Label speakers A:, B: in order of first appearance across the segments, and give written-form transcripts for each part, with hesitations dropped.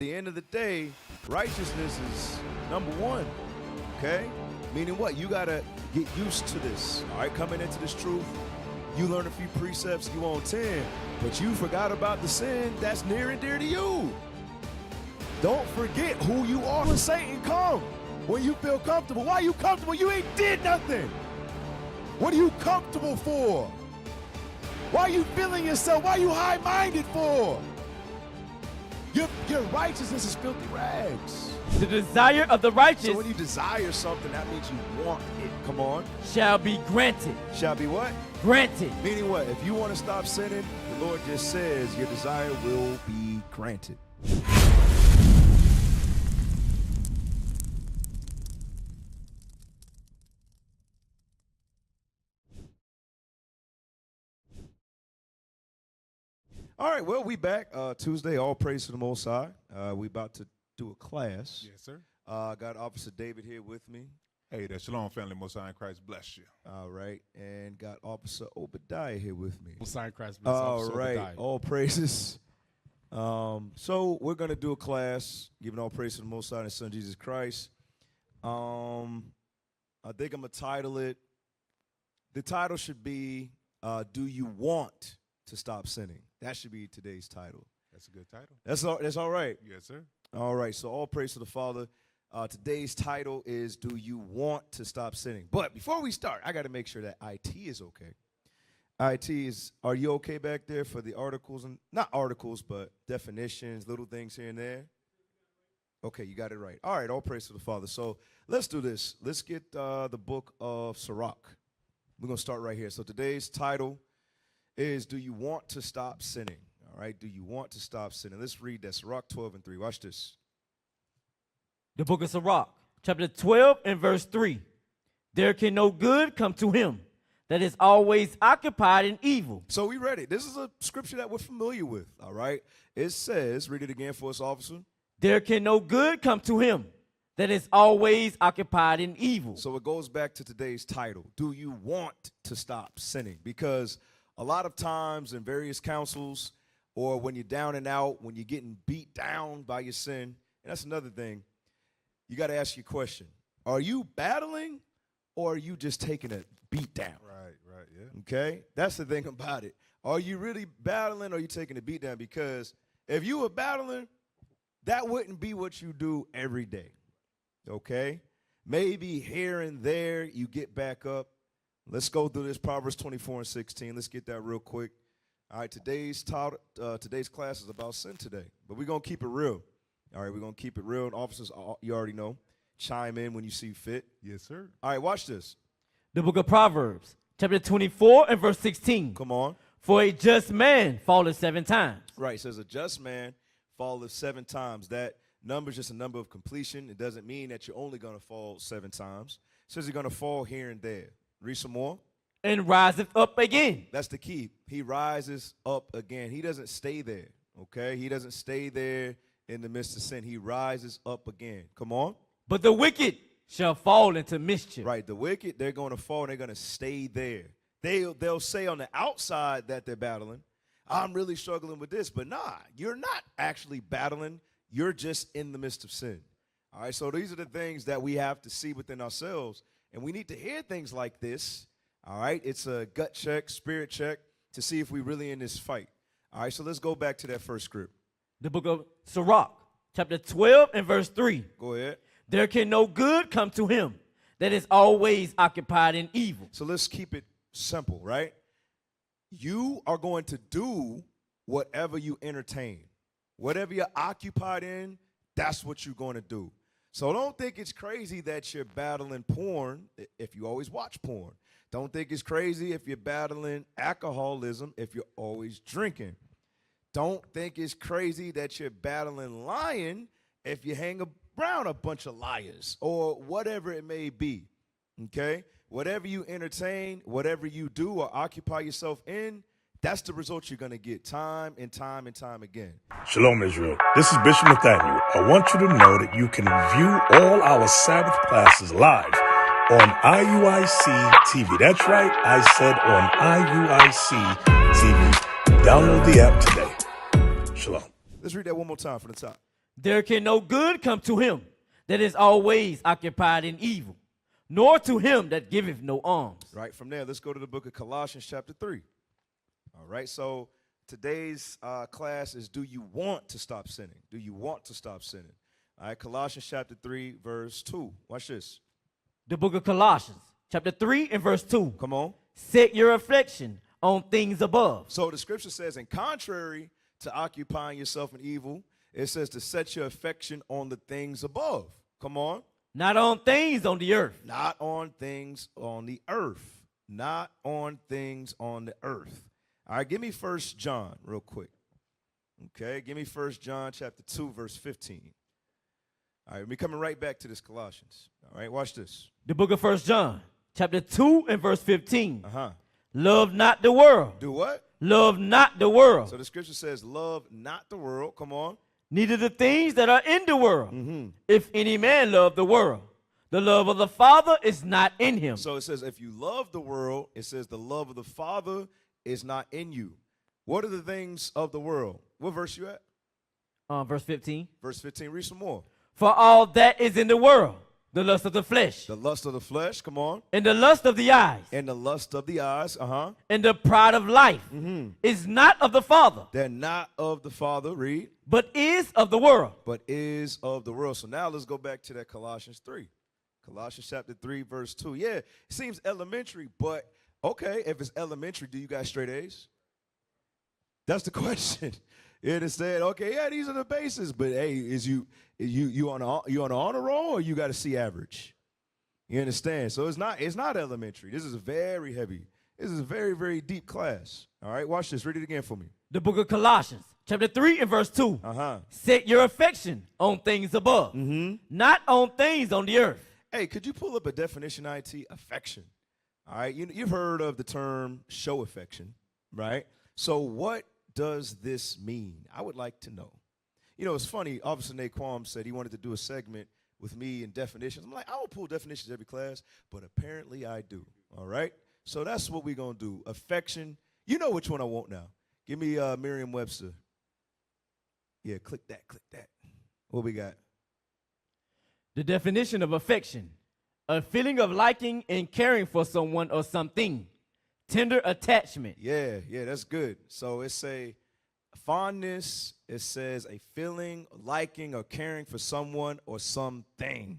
A: the end of the day, righteousness is number one, okay? Meaning what? You got to get used to this, all right? Coming into this truth, you learn a few precepts, you on 10, but you forgot about the sin that's near and dear to you. Don't forget who you are when Satan comes. When you feel comfortable. Why are you comfortable? You ain't did nothing. What are you comfortable for? Why are you feeling yourself? Why are you high-minded for? Your righteousness is filthy rags.
B: The desire of the righteous.
A: So when you desire something, that means you want it. Come on.
B: Shall be granted.
A: Shall be what?
B: Granted.
A: Meaning what? If you want to stop sinning, the Lord just says your desire will be granted. All right, well, we back Tuesday. All praise to the Most High. We about to do a class.
C: Yes, sir.
A: Got Officer David here with me.
C: Hey, the Shalom family, Most High in Christ bless you.
A: All right, and got Officer Obadiah here with me.
D: Most High in Christ bless.
A: All right, all praises. So we're gonna do a class, giving all praise to the Most High and His Son Jesus Christ. I think I'm gonna title it. The title should be, "Do you want to stop sinning?" That should be today's title.
C: That's a good title.
A: That's all right.
C: Yes, sir.
A: All right, so all praise to the Father. Today's title is, "Do you want to stop sinning?" But before we start, I got to make sure that IT is okay. IT is, are you okay back there for the articles? And not articles, but definitions, little things here and there? Okay, you got it right. All right, all praise to the Father. So let's do this. Let's get the book of Sirach. We're going to start right here. So today's title is, "Do you want to stop sinning?" All right, do you want to stop sinning? Let's read that. Sirach 12:3. Watch this.
B: The book of Sirach, chapter 12 and verse 3. There can no good come to him that is always occupied in evil.
A: So we read it. This is a scripture that we're familiar with, all right? It says, read it again for us, officer.
B: There can no good come to him that is always occupied in evil.
A: So it goes back to today's title. Do you want to stop sinning? Because a lot of times in various councils, or when you're down and out, when you're getting beat down by your sin, and that's another thing, you got to ask your question. Are you battling, or are you just taking a beat down?
C: Right, yeah.
A: Okay? That's the thing about it. Are you really battling, or are you taking a beat down? Because if you were battling, that wouldn't be what you do every day. Okay? Maybe here and there you get back up. Let's go through this, Proverbs 24:16. Let's get that real quick. All right, today's class is about sin today, but we're going to keep it real. All right, we're going to keep it real. And officers, you already know, chime in when you see fit.
C: Yes, sir.
A: All right, watch this.
B: The book of Proverbs, chapter 24 and verse 16.
A: Come on.
B: For a just man falleth 7 times.
A: Right, it says a just man falleth 7 times. That number is just a number of completion. It doesn't mean that you're only going to fall 7 times. It says you're going to fall here and there. Read some more.
B: And riseth up again.
A: That's the key. He rises up again. He doesn't stay there, okay? He doesn't stay there in the midst of sin. He rises up again. Come on.
B: But the wicked shall fall into mischief.
A: Right, the wicked, they're going to fall, and they're going to stay there. They'll say on the outside that they're battling, "I'm really struggling with this," but nah, you're not actually battling. You're just in the midst of sin. All right, so these are the things that we have to see within ourselves, and we need to hear things like this. All right, it's a gut check, spirit check to see if we're really in this fight. All right, so let's go back to that first script.
B: The book of Sirach, chapter 12 and verse 3.
A: Go ahead.
B: There can no good come to him that is always occupied in evil.
A: So let's keep it simple, right? You are going to do whatever you entertain. Whatever you're occupied in, that's what you're going to do. So don't think it's crazy that you're battling porn if you always watch porn. Don't think it's crazy if you're battling alcoholism if you're always drinking. Don't think it's crazy that you're battling lying if you hang around a bunch of liars or whatever it may be, okay? Whatever you entertain, whatever you do or occupy yourself in, that's the result you're going to get time and time and time again.
E: Shalom, Israel. This is Bishop Nathaniel. I want you to know that you can view all our Sabbath classes live on IUIC TV. That's right, I said on IUIC TV. Download the app today. Shalom.
A: Let's read that one more time from the top.
B: There can no good come to him that is always occupied in evil, nor to him that giveth no alms.
A: Right, from there, let's go to the book of Colossians chapter 3. All right, so today's class is, do you want to stop sinning? Do you want to stop sinning? All right, Colossians chapter 3, verse 2. Watch this.
B: The book of Colossians, chapter 3 and verse 2.
A: Come on.
B: Set your affection on things above.
A: So the scripture says, in contrary to occupying yourself in evil, it says to set your affection on the things above. Come on.
B: Not on things on the earth.
A: Not on things on the earth. Not on things on the earth. All right, give me 1 John real quick. Okay, give me 1 John chapter 2, verse 15. All right, we're coming right back to this Colossians. All right, watch this.
B: The book of 1 John, chapter 2 and verse 15.
A: Uh-huh.
B: Love not the world.
A: Do what?
B: Love not the world.
A: So the scripture says, love not the world. Come on.
B: Neither the things that are in the world.
A: Mm-hmm.
B: If any man love the world, the love of the Father is not in him.
A: So it says, if you love the world, it says the love of the Father is not in you. What are the things of the world? What verse you at?
B: Verse 15.
A: Verse 15, read some more.
B: For all that is in the world, the lust of the flesh,
A: The lust of the flesh, come on.
B: and the lust of the eyes,
A: And the lust of the eyes,
B: and the pride of life is not of the Father,
A: They're not of the Father, read,
B: but is of the world.
A: but is of the world. So now let's go back to that Colossians 3. Colossians chapter 3, verse 2. Yeah, it seems elementary, but okay, if it's elementary, do you got straight A's? That's the question. You understand? Okay, yeah, these are the bases, but hey, is you on an honor roll, or you got a C average? You understand? So it's not elementary. This is a very heavy. This is a very, very deep class. All right, watch this. Read it again for me.
B: The book of Colossians, chapter 3 and verse 2. Set your affection on things above, not on things on the earth.
A: Hey, could you pull up a definition, IT? Affection. All right, you've heard of the term show affection, right? So what does this mean? I would like to know. You know, it's funny. Officer Naquan said he wanted to do a segment with me in definitions. I'm like, I don't pull definitions every class, but apparently I do. All right? So that's what we're going to do. Affection. You know which one I want now. Give me Merriam-Webster. Yeah, click that, click that. What we got?
B: The definition of affection: a feeling of liking and caring for someone or something. Tender attachment.
A: Yeah, that's good. So it's a fondness. It says a feeling, liking, or caring for someone or something.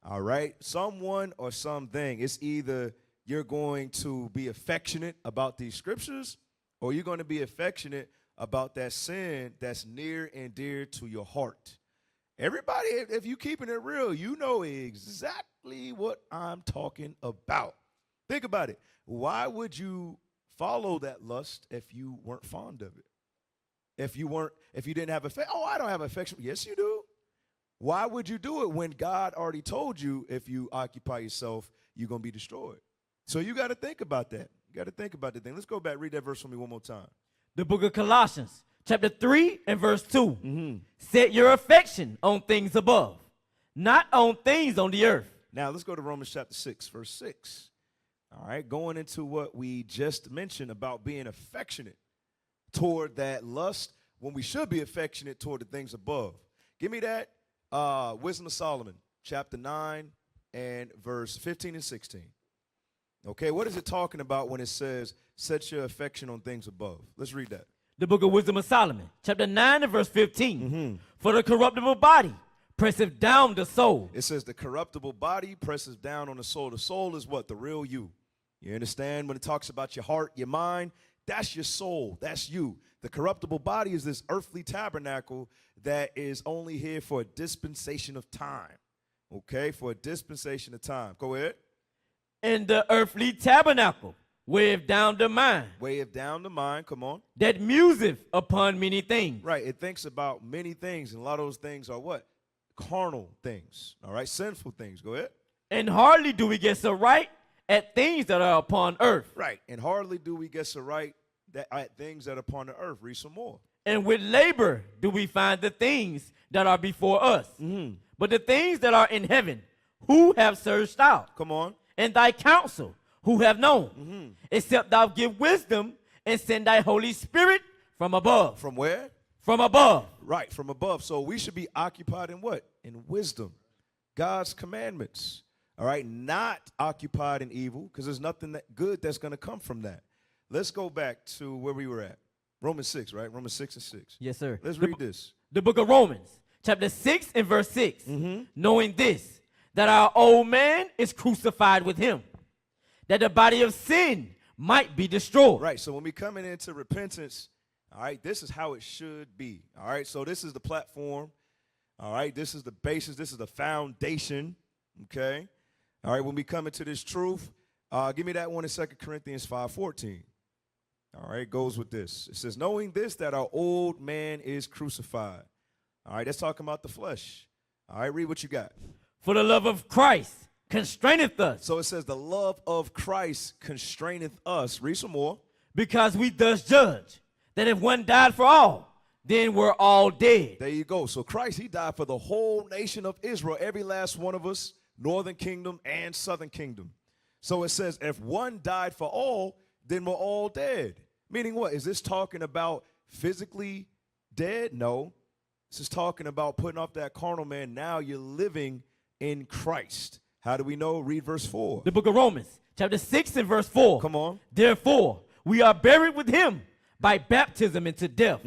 A: All right? Someone or something. It's either you're going to be affectionate about these scriptures, or you're going to be affectionate about that sin that's near and dear to your heart. Everybody, if you're keeping it real, you know exactly what I'm talking about. Think about it. Why would you follow that lust if you weren't fond of it? If you didn't have affection? Oh, I don't have affection. Yes, you do. Why would you do it when God already told you if you occupy yourself, you're going to be destroyed? So you got to think about that. You got to think about the thing. Let's go back. Read that verse for me one more time.
B: The book of Colossians, chapter 3 and verse 2. Set your affection on things above, not on things on the earth.
A: Now let's go to Romans chapter 6, verse 6. All right, going into what we just mentioned about being affectionate toward that lust when we should be affectionate toward the things above. Give me that Wisdom of Solomon, chapter 9 and verse 15 and 16. Okay, what is it talking about when it says, set your affection on things above? Let's read that.
B: The book of Wisdom of Solomon, chapter 9 and verse 15. For the corruptible body presseth down the soul.
A: It says the corruptible body presses down on the soul. The soul is what? The real you. You understand? When it talks about your heart, your mind, that's your soul. That's you. The corruptible body is this earthly tabernacle that is only here for a dispensation of time. Okay? For a dispensation of time. Go ahead.
B: And the earthly tabernacle weigheth down the mind.
A: Weigheth down the mind. Come on.
B: That museth upon many things.
A: Right. It thinks about many things, and a lot of those things are what? Carnal things. All right? Sinful things. Go ahead.
B: And hardly do we get so right at things that are upon earth.
A: Right. And hardly do we get so right at things that are upon the earth. Read some more.
B: And with labor do we find the things that are before us. But the things that are in heaven, who have searched out?
A: Come on.
B: And thy counsel, who have known? Except thou give wisdom and send thy Holy Spirit from above.
A: From where?
B: from above.
A: Right, from above. So we should be occupied in what? In wisdom, God's commandments. All right, not occupied in evil, because there's nothing that good that's going to come from that. Let's go back to where we were at. Romans 6, right? Romans 6 and 6.
B: Yes, sir.
A: Let's read this.
B: The book of Romans, chapter 6 and verse 6.
A: Mm-hmm.
B: Knowing this, that our old man is crucified with him, that the body of sin might be destroyed.
A: Right, so when we coming into repentance, all right, this is how it should be. All right, so this is the platform. All right, this is the basis. This is the foundation. Okay. All right, when we come into this truth, give me that one in 2 Corinthians 5:14. All right, it goes with this. It says, knowing this, that our old man is crucified. All right, that's talking about the flesh. All right, read what you got.
B: For the love of Christ constraineth us,
A: So it says, the love of Christ constraineth us. Read some more.
B: because we thus judge that if one died for all, then we're all dead.
A: There you go. So Christ, he died for the whole nation of Israel, every last one of us, northern kingdom and southern kingdom. So it says, if one died for all, then we're all dead. Meaning what? Is this talking about physically dead? No. This is talking about putting off that carnal man. Now you're living in Christ. How do we know? Read verse 4.
B: The book of Romans, chapter 6 and verse 4.
A: Come on.
B: Therefore, we are buried with him by baptism into death,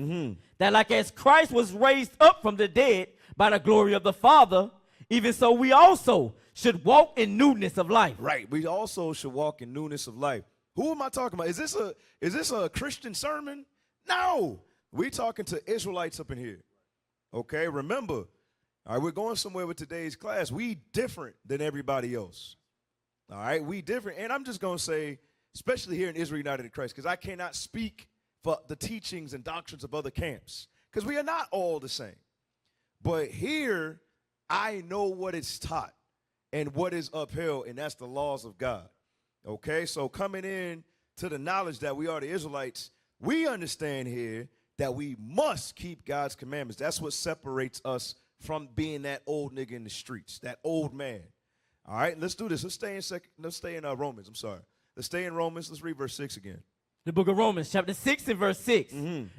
B: that like as Christ was raised up from the dead by the glory of the Father, even so we also should walk in newness of life.
A: Right. We also should walk in newness of life. Who am I talking about? Is this a Christian sermon? No. We talking to Israelites up in here. Okay, remember, all right, we're going somewhere with today's class. We different than everybody else. All right, we different. And I'm just going to say, especially here in Israel United in Christ, because I cannot speak for the teachings and doctrines of other camps, because we are not all the same. But here, I know what is taught and what is upheld, and that's the laws of God. Okay, so coming in to the knowledge that we are the Israelites, we understand here that we must keep God's commandments. That's what separates us from being that old nigga in the streets, that old man. All right, let's do this. Let's stay in Romans. I'm sorry. Let's stay in Romans. Let's read verse 6 again.
B: The book of Romans, chapter 6 and verse 6.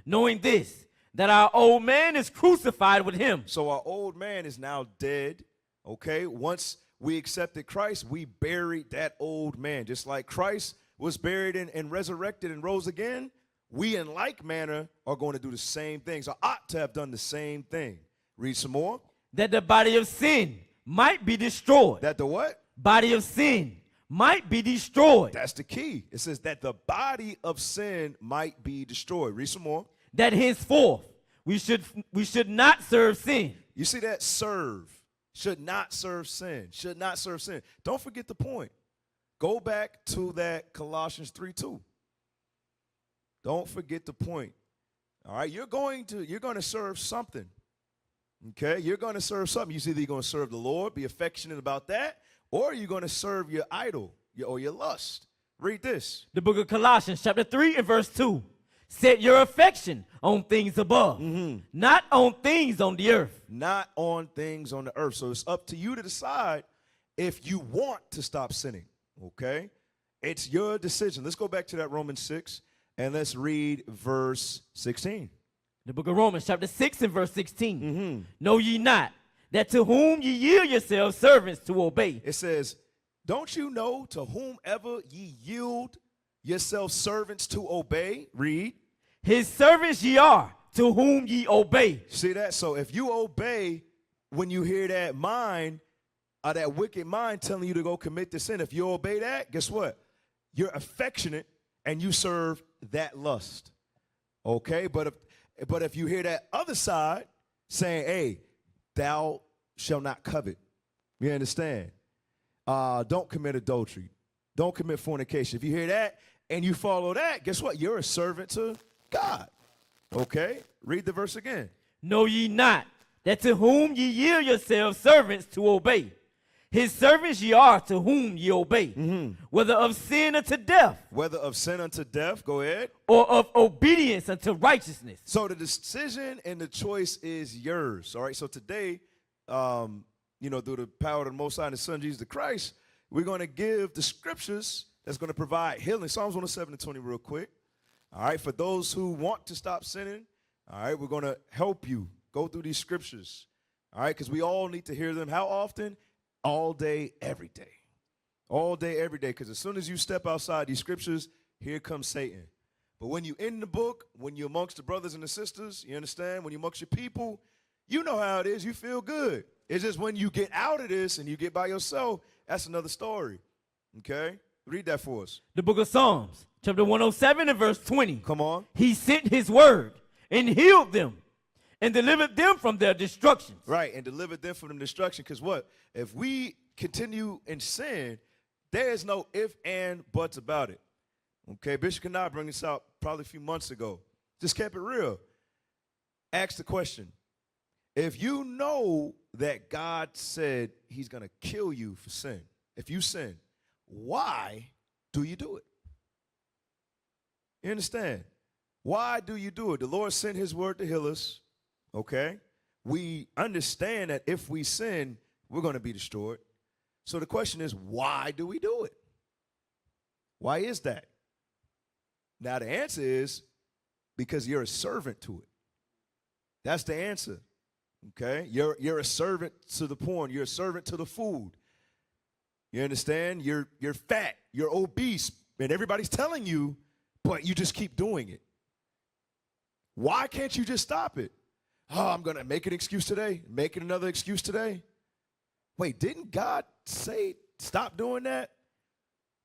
B: Knowing this, that our old man is crucified with him.
A: So our old man is now dead. Okay, once we accepted Christ, we buried that old man. Just like Christ was buried and resurrected and rose again, we in like manner are going to do the same things, or ought to have done the same thing. Read some more.
B: That the body of sin might be destroyed.
A: That the what?
B: Body of sin might be destroyed.
A: That's the key. It says that the body of sin might be destroyed. Read some more.
B: That henceforth we should not serve sin.
A: You see that? Serve. Should not serve sin. Should not serve sin. Don't forget the point. Go back to that Colossians 3:2. Don't forget the point. All right, you're going to serve something. Okay, you're going to serve something. You see, either you're going to serve the Lord, be affectionate about that, or you're going to serve your idol or your lust. Read this.
B: The book of Colossians, chapter 3 and verse 2. Set your affection on things above, not on things on the earth.
A: Not on things on the earth. So it's up to you to decide if you want to stop sinning. Okay, it's your decision. Let's go back to that Romans 6. And let's read verse 16.
B: The book of Romans, chapter 6 and verse 16. Know ye not that to whom ye yield yourselves servants to obey?
A: It says, don't you know to whomever ye yield yourselves servants to obey? Read.
B: His servants ye are, to whom ye obey.
A: See that? So if you obey when you hear that mind, or that wicked mind telling you to go commit the sin, if you obey that, guess what? You're affectionate and you serve that lust. Okay? But if you hear that other side saying, hey, thou shalt not covet. You understand? Don't commit adultery. Don't commit fornication. If you hear that and you follow that, guess what? You're a servant to God. Okay? Read the verse again.
B: Know ye not that to whom ye yield yourselves servants to obey? His servants ye are, to whom ye obey, whether of sin unto death.
A: Whether of sin unto death, go ahead.
B: Or of obedience unto righteousness.
A: So the decision and the choice is yours. All right, so today, through the power of the Most High and the Son, Jesus the Christ, we're going to give the scriptures that's going to provide healing. Psalms 107 and 20 real quick. All right, for those who want to stop sinning, All right, we're going to help you go through these scriptures. All right, because we all need to hear them. How often? All day, every day. All day, every day. Because as soon as you step outside these scriptures, here comes Satan. But when you're in the book, when you're amongst the brothers and the sisters, you understand? When you're amongst your people, you know how it is. You feel good. It's just when you get out of this and you get by yourself, that's another story. Okay? Read that for us.
B: The book of Psalms, chapter 107 and verse 20.
A: Come on.
B: He sent his word and healed them and delivered them from their destructions.
A: Right, and delivered them from the destruction. Because what? If we continue in sin, there is no if and buts about it. Okay, Bishop Kanai brought this out probably a few months ago. Just kept it real. Ask the question. If you know that God said he's going to kill you for sin, if you sin, why do you do it? You understand? Why do you do it? The Lord sent his word to heal us, okay? We understand that if we sin, we're going to be destroyed. So the question is, why do we do it? Why is that? Now, the answer is because you're a servant to it. That's the answer, okay? You're a servant to the porn. You're a servant to the food. You understand? You're fat. You're obese. And everybody's telling you, but you just keep doing it. Why can't you just stop it? Oh, I'm going to make an excuse today, making another excuse today. Wait, didn't God say stop doing that?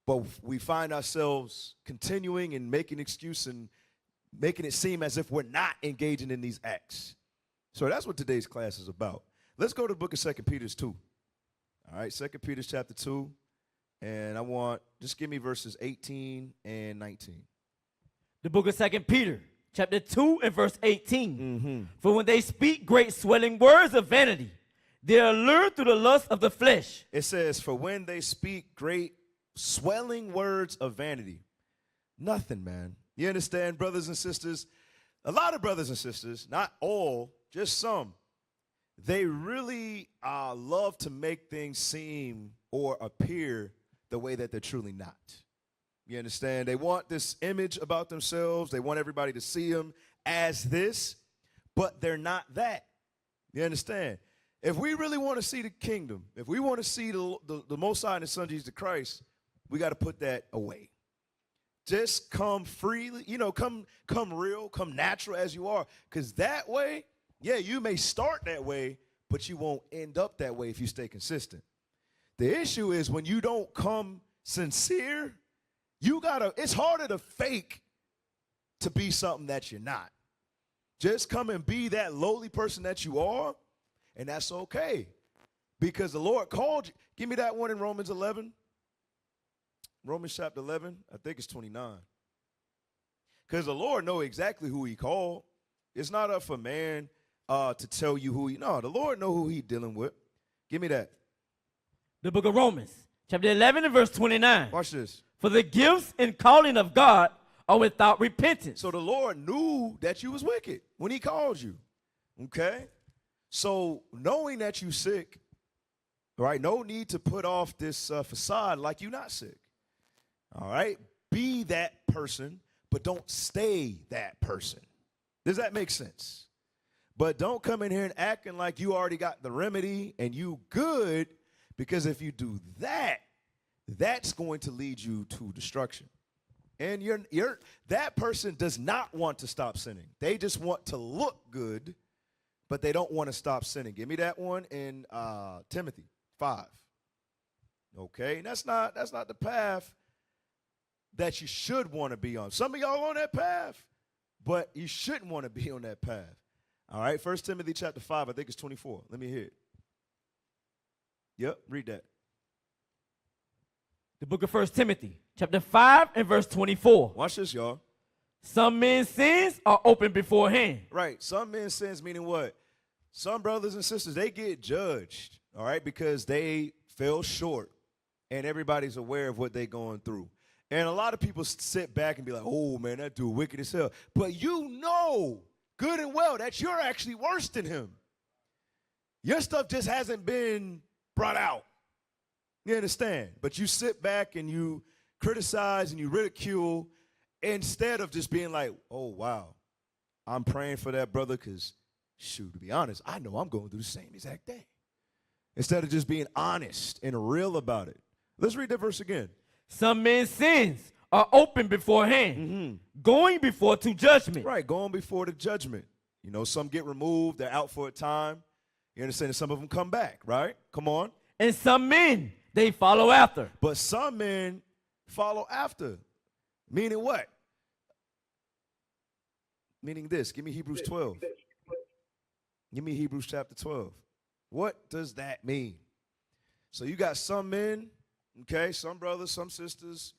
A: But we find ourselves continuing and making excuse and making it seem as if we're not engaging in these acts. So that's what today's class is about. Let's go to the book of 2 Peter 2. All right, 2 Peter chapter 2. And just give me verses 18 and 19.
B: The book of 2 Peter, chapter 2 and verse 18. For when they speak great swelling words of vanity, they are lured through the lust of the flesh.
A: It says, for when they speak great swelling words of vanity. Nothing, man. You understand, brothers and sisters? A lot of brothers and sisters, not all, just some, they really love to make things seem or appear the way that they're truly not. You understand? They want this image about themselves. They want everybody to see them as this, but they're not that. You understand? If we really want to see the kingdom, if we want to see the Most High and the Son Jesus Christ, we got to put that away. Just come freely, come real, come natural as you are. Because that way, yeah, you may start that way, but you won't end up that way if you stay consistent. The issue is when you don't come sincere, it's harder to fake to be something that you're not. Just come and be that lowly person that you are, and that's okay. Because the Lord called you. Give me that one in Romans 11. Romans chapter 11, I think it's 29. Because the Lord knows exactly who he called. It's not up for man to tell you who the Lord know who he's dealing with. Give me that.
B: The book of Romans, chapter 11 and verse 29.
A: Watch this.
B: For the gifts and calling of God are without repentance.
A: So the Lord knew that you was wicked when he called you. Okay? So knowing that you sick, right, no need to put off this facade like you're not sick. All right? Be that person, but don't stay that person. Does that make sense? But don't come in here and acting like you already got the remedy and you good, because if you do that, that's going to lead you to destruction. And that person does not want to stop sinning. They just want to look good, but they don't want to stop sinning. Give me that one in Timothy 5. Okay? And that's not the path that you should want to be on. Some of y'all on that path, but you shouldn't want to be on that path. All right, 1 Timothy chapter 5, I think it's 24. Let me hear it. Yep, read that.
B: The book of 1 Timothy, chapter 5 and verse 24.
A: Watch this, y'all.
B: Some men's sins are open beforehand.
A: Right, some men's sins meaning what? Some brothers and sisters, they get judged, all right, because they fell short, and everybody's aware of what they're going through. And a lot of people sit back and be like, oh, man, that dude wicked as hell. But you know good and well that you're actually worse than him. Your stuff just hasn't been brought out. You understand? But you sit back and you criticize and you ridicule instead of just being like, oh, wow, I'm praying for that brother because, shoot, to be honest, I know I'm going through the same exact thing. Instead of just being honest and real about it. Let's read that verse again.
B: Some men's sins are open beforehand, going before to judgment.
A: Right, going before the judgment. You know, some get removed, they're out for a time. You understand? And some of them come back, right? Come on.
B: And some men, they follow after.
A: But some men follow after. Meaning what? Meaning this. Give me Hebrews 12. Give me Hebrews chapter 12. What does that mean? So you got some men, okay, some brothers, some sisters,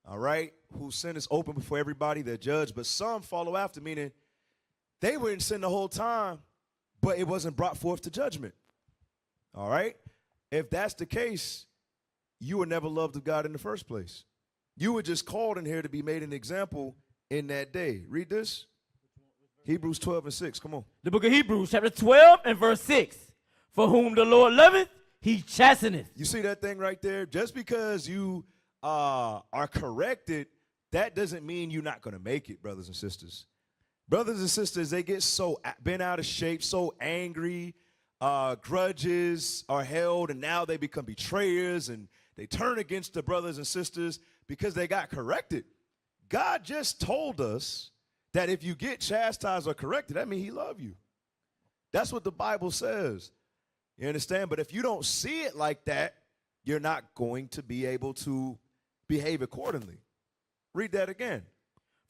A: all right, whose sin is open before everybody, they're judged, but some follow after, meaning they were in sin the whole time, but it wasn't brought forth to judgment. All right? If that's the case, you were never loved of God in the first place. You were just called in here to be made an example in that day. Read this. Hebrews 12 and 6. Come on.
B: The book of Hebrews, chapter 12 and verse 6. For whom the Lord loveth, he chasteneth.
A: You see that thing right there? Just because you are corrected, that doesn't mean you're not going to make it, brothers and sisters. Brothers and sisters, they get so bent out of shape, so angry, grudges are held, and now they become betrayers, and they turn against the brothers and sisters because they got corrected. God just told us that if you get chastised or corrected, that means he loves you. That's what the Bible says. You understand? But if you don't see it like that, you're not going to be able to behave accordingly. Read that again.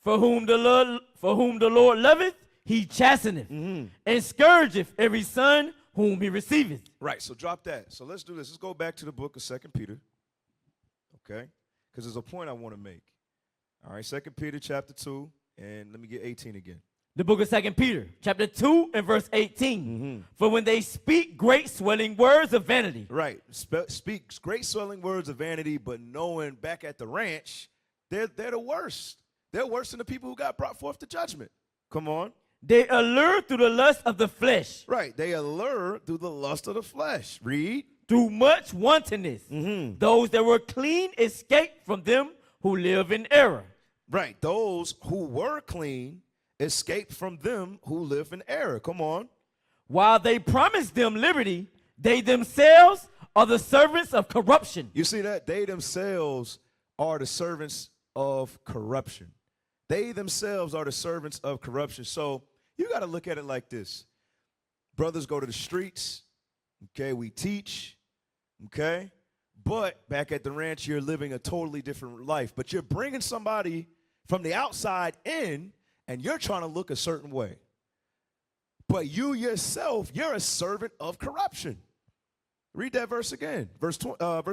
B: For whom the Lord loveth, he chasteneth, and scourgeth every son whom he receiveth.
A: Right, so drop that. So let's do this. Let's go back to the book of 2 Peter, okay? Because there's a point I want to make. All right, 2 Peter chapter 2, and let me get 18 again.
B: The book of 2 Peter, chapter 2 and verse 18. For when they speak great swelling words of vanity.
A: Right, speaks great swelling words of vanity, but knowing back at the ranch, they're the worst. They're worse than the people who got brought forth to judgment. Come on.
B: They allure through the lust of the flesh.
A: Right, they allure through the lust of the flesh. Read.
B: Through much wantonness. Those that were clean escaped from them who live in error.
A: Right, those who were clean escaped from them who live in error. Come on.
B: While they promised them liberty, they themselves are the servants of corruption.
A: You see that? They themselves are the servants of corruption. They themselves are the servants of corruption. So you got to look at it like this. Brothers go to the streets, okay? We teach, okay? But back at the ranch, you're living a totally different life. But you're bringing somebody from the outside in, and you're trying to look a certain way. But you yourself, you're a servant of corruption. Read that verse again, verse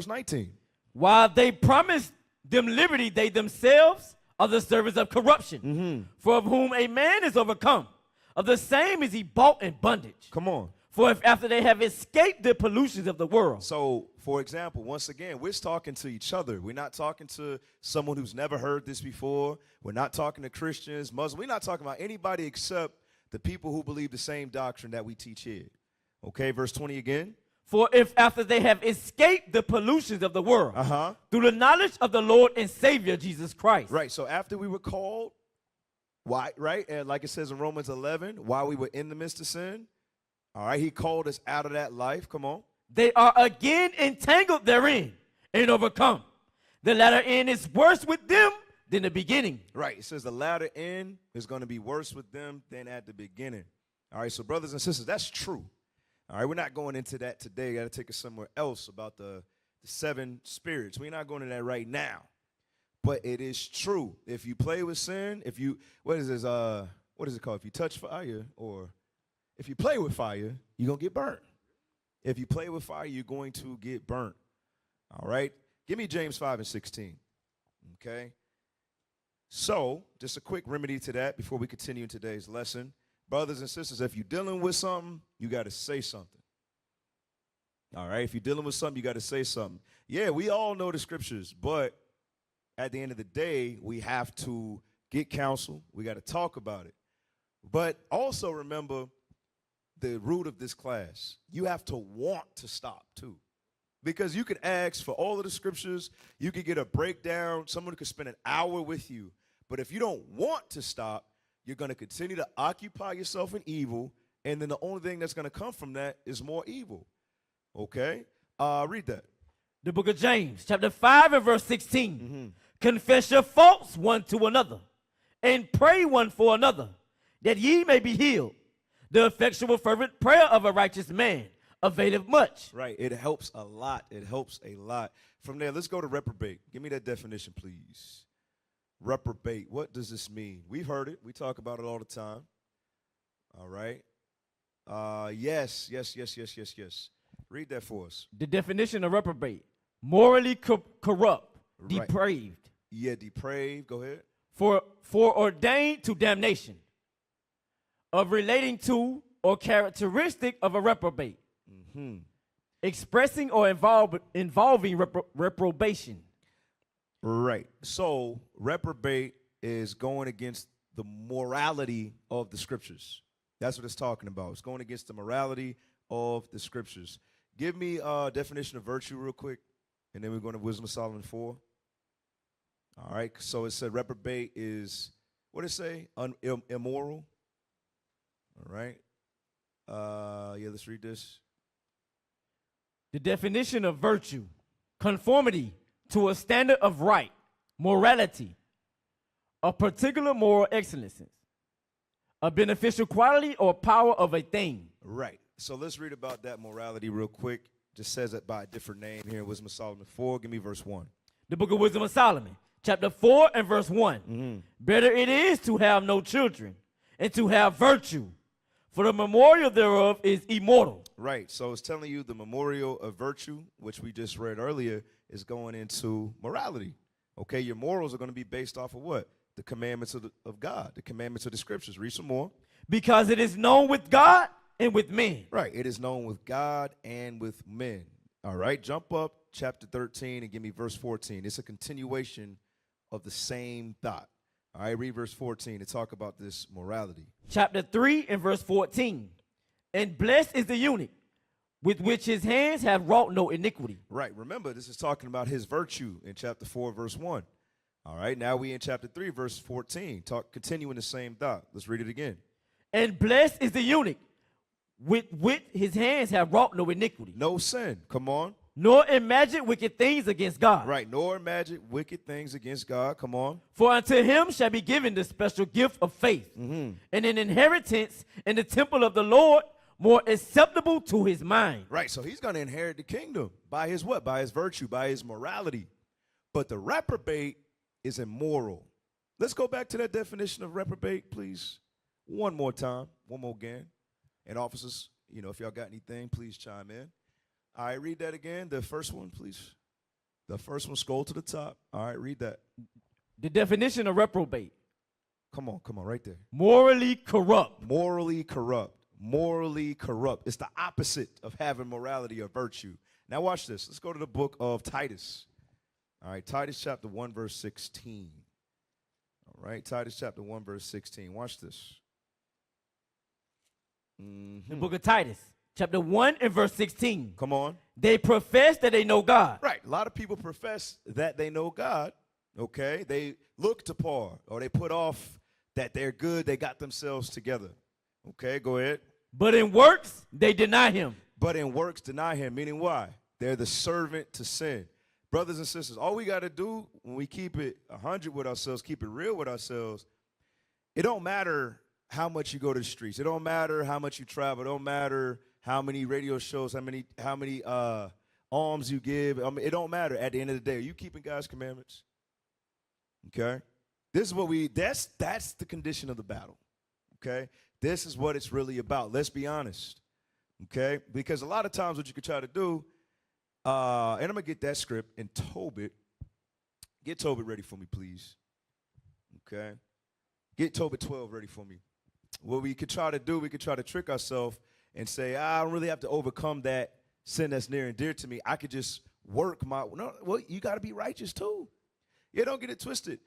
A: 19.
B: While they promised them liberty, they themselves are the servants of corruption. For of whom a man is overcome, of the same is he bought in bondage.
A: Come on.
B: For if after they have escaped the pollutions of the world.
A: So, for example, once again, we're talking to each other. We're not talking to someone who's never heard this before. We're not talking to Christians, Muslims. We're not talking about anybody except the people who believe the same doctrine that we teach here. Okay, verse 20 again.
B: For if after they have escaped the pollutions of the world, through the knowledge of the Lord and Savior Jesus Christ.
A: Right, so after we were called, why? Right, and like it says in Romans 11, while we were in the midst of sin, all right, he called us out of that life. Come on.
B: They are again entangled therein and overcome. The latter end is worse with them than the beginning.
A: Right, it says the latter end is going to be worse with them than at the beginning. All right, so brothers and sisters, that's true. All right, we're not going into that today. Got to take us somewhere else about the seven spirits. We're not going into that right now. But it is true. If you play with sin, if you, what is it called? If you touch fire, or if you play with fire, you're going to get burnt. If you play with fire, you're going to get burnt. All right? Give me James 5 and 16. Okay? So, just a quick remedy to that before we continue in today's lesson. Brothers and sisters, if you're dealing with something, you got to say something. All right? If you're dealing with something, you got to say something. Yeah, we all know the scriptures, but at the end of the day, we have to get counsel. We got to talk about it. But also remember the root of this class. You have to want to stop, too. Because you could ask for all of the scriptures. You could get a breakdown. Someone could spend an hour with you. But if you don't want to stop, You're going to continue to occupy yourself in evil, and then the only thing that's going to come from that is more evil. Okay? Read that.
B: The book of James, chapter 5 and verse 16. Confess your faults one to another, and pray one for another, that ye may be healed. The effectual fervent prayer of a righteous man availeth much.
A: Right. It helps a lot. It helps a lot. From there, let's go to reprobate. Give me that definition, please. Reprobate. What does this mean? We've heard it. We talk about it all the time. All right. Yes. Read that for us.
B: The definition of reprobate: morally corrupt,
A: Right.
B: depraved,
A: Yeah, depraved. Go ahead.
B: foreordained to damnation, of relating to or characteristic of a reprobate, expressing or involving reprobation.
A: Right. So reprobate is going against the morality of the scriptures. That's what it's talking about. It's going against the morality of the scriptures. Give me a definition of virtue real quick, and then we're going to Wisdom of Solomon 4. All right. So it said reprobate is, what did it say? Immoral. All right. Yeah, let's read this.
B: The definition of virtue: conformity to a standard of right, morality, a particular moral excellence, a beneficial quality or power of a thing.
A: Right. So let's read about that morality real quick. Just says it by a different name here in Wisdom of Solomon 4. Give me verse 1.
B: The book of Wisdom of Solomon, chapter 4 and verse 1. Better it is to have no children and to have virtue, for the memorial thereof is immortal.
A: Right. So it's telling you the memorial of virtue, which we just read earlier, is going into morality. Okay, your morals are going to be based off of what? The commandments of God, the commandments of the scriptures. Read some more.
B: Because it is known with God and with men.
A: Right. It is known with God and with men. All right. Jump up chapter 13 and give me verse 14. It's a continuation of the same thought. All right. Read verse 14 to talk about this morality.
B: Chapter 3 and verse 14. And blessed is the eunuch with which his hands have wrought no iniquity.
A: Right. Remember, this is talking about his virtue in chapter 4, verse 1. All right. Now we in chapter 3, verse 14. Continuing the same thought. Let's read it again.
B: And blessed is the eunuch with which his hands have wrought no iniquity.
A: No sin. Come on.
B: Nor imagine wicked things against God.
A: Right. Nor imagine wicked things against God. Come on.
B: For unto him shall be given the special gift of faith, and an inheritance in the temple of the Lord, more acceptable to his mind.
A: Right. So he's going to inherit the kingdom by his what? By his virtue, by his morality. But the reprobate is immoral. Let's go back to that definition of reprobate, please. One more time. One more again. And officers, if y'all got anything, please chime in. All right, read that again. The first one, please. The first one, scroll to the top. All right, read that.
B: The definition of reprobate:
A: Come on, right there.
B: morally corrupt.
A: Morally corrupt. Morally corrupt. It's the opposite of having morality or virtue. Now watch this. Let's go to the book of Titus. All right, Titus chapter 1, verse 16. All right, Titus chapter 1, verse 16. Watch this.
B: The book of Titus, chapter 1 and verse 16.
A: Come on.
B: They profess that they know God.
A: Right. A lot of people profess that they know God. Okay. They look to Paul, or they put off that they're good. They got themselves together. Okay. Go ahead.
B: But in works, they deny him.
A: But in works, deny him. Meaning why? They're the servant to sin. Brothers and sisters, all we got to do when we keep it 100 with ourselves, keep it real with ourselves, it don't matter how much you go to the streets. It don't matter how much you travel. It don't matter how many radio shows, how many alms you give. I mean, it don't matter. At the end of the day, are you keeping God's commandments? Okay? This is what that's the condition of the battle. Okay? This is what it's really about. Let's be honest. Okay? Because a lot of times what you could try to do, and I'm going to get that script, and Tobit, get Tobit ready for me, please. Okay? Get Tobit 12 ready for me. What we could try to do, we could try to trick ourselves and say, I don't really have to overcome that sin that's near and dear to me. I could just work well, you got to be righteous too. Yeah, don't get it twisted.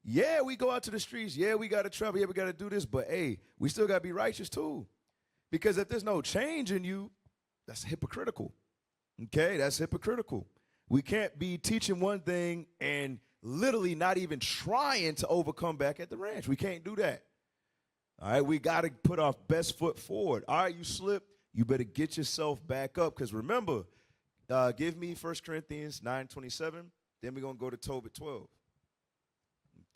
A: Yeah, we go out to the streets. Yeah, we got to travel. Yeah, we got to do this. But, hey, we still got to be righteous too. Because if there's no change in you, that's hypocritical. Okay, that's hypocritical. We can't be teaching one thing and literally not even trying to overcome back at the ranch. We can't do that. All right, we got to put our best foot forward. All right, you slip, you better get yourself back up. Because remember, give me 1 Corinthians 9:27. Then we're going to go to Tobit 12.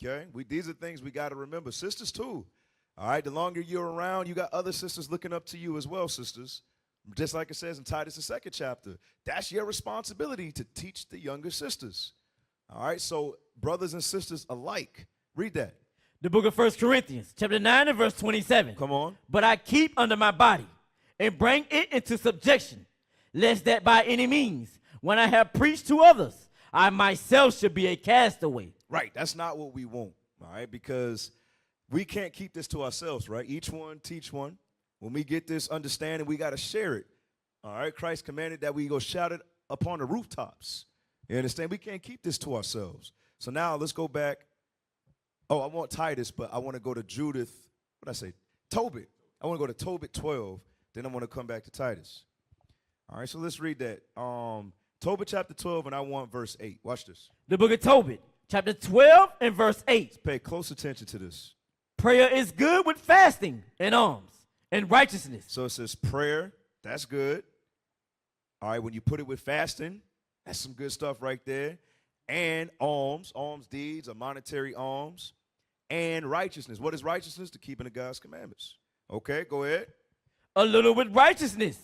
A: Okay? These are things we got to remember. Sisters, too. All right, the longer you're around, you got other sisters looking up to you as well, sisters. Just like it says in Titus, the 2nd chapter. That's your responsibility to teach the younger sisters. All right, so brothers and sisters alike. Read that.
B: The book of 1 Corinthians, chapter 9 and verse 27.
A: Come on.
B: But I keep under my body and bring it into subjection, lest that by any means, when I have preached to others, I myself should be a castaway.
A: Right, that's not what we want, all right, because we can't keep this to ourselves, right? Each one teach one. When we get this understanding, we got to share it, all right? Christ commanded that we go shout it upon the rooftops. You understand? We can't keep this to ourselves. So now let's go back. Oh, I want Titus, but I want to go to Judith. What did I say? Tobit. I want to go to Tobit 12. Then I want to come back to Titus. All right, so let's read that. Tobit chapter 12, and I want verse 8. Watch this.
B: The book of Tobit, chapter 12 and verse 8.
A: Pay close attention to this.
B: Prayer is good with fasting and alms and righteousness.
A: So it says prayer. That's good. All right, when you put it with fasting, that's some good stuff right there. And alms deeds, a monetary alms, and righteousness. What is righteousness? The keeping of God's commandments. Okay, go ahead.
B: A little with righteousness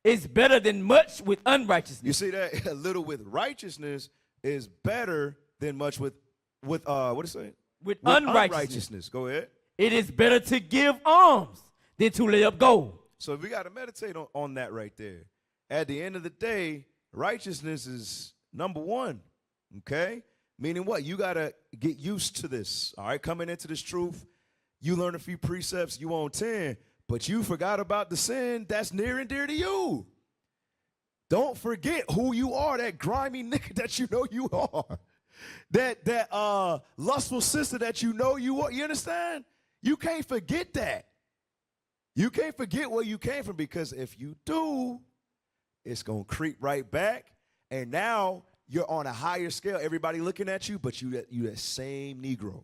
B: is better than much with unrighteousness.
A: You see that? A little with righteousness is better than much with what is it?
B: With unrighteousness.
A: Go ahead.
B: It is better to give alms than to lay up gold.
A: So we got to meditate on that right there. At the end of the day, righteousness is number one. Okay? Meaning what? You got to get used to this. All right? Coming into this truth, you learn a few precepts, you on 10, but you forgot about the sin that's near and dear to you. Don't forget who you are, that grimy nigga that you know you are. That lustful sister that you know you are. You understand? You can't forget that. You can't forget where you came from, because if you do, it's going to creep right back. And now you're on a higher scale. Everybody looking at you, but you that same Negro.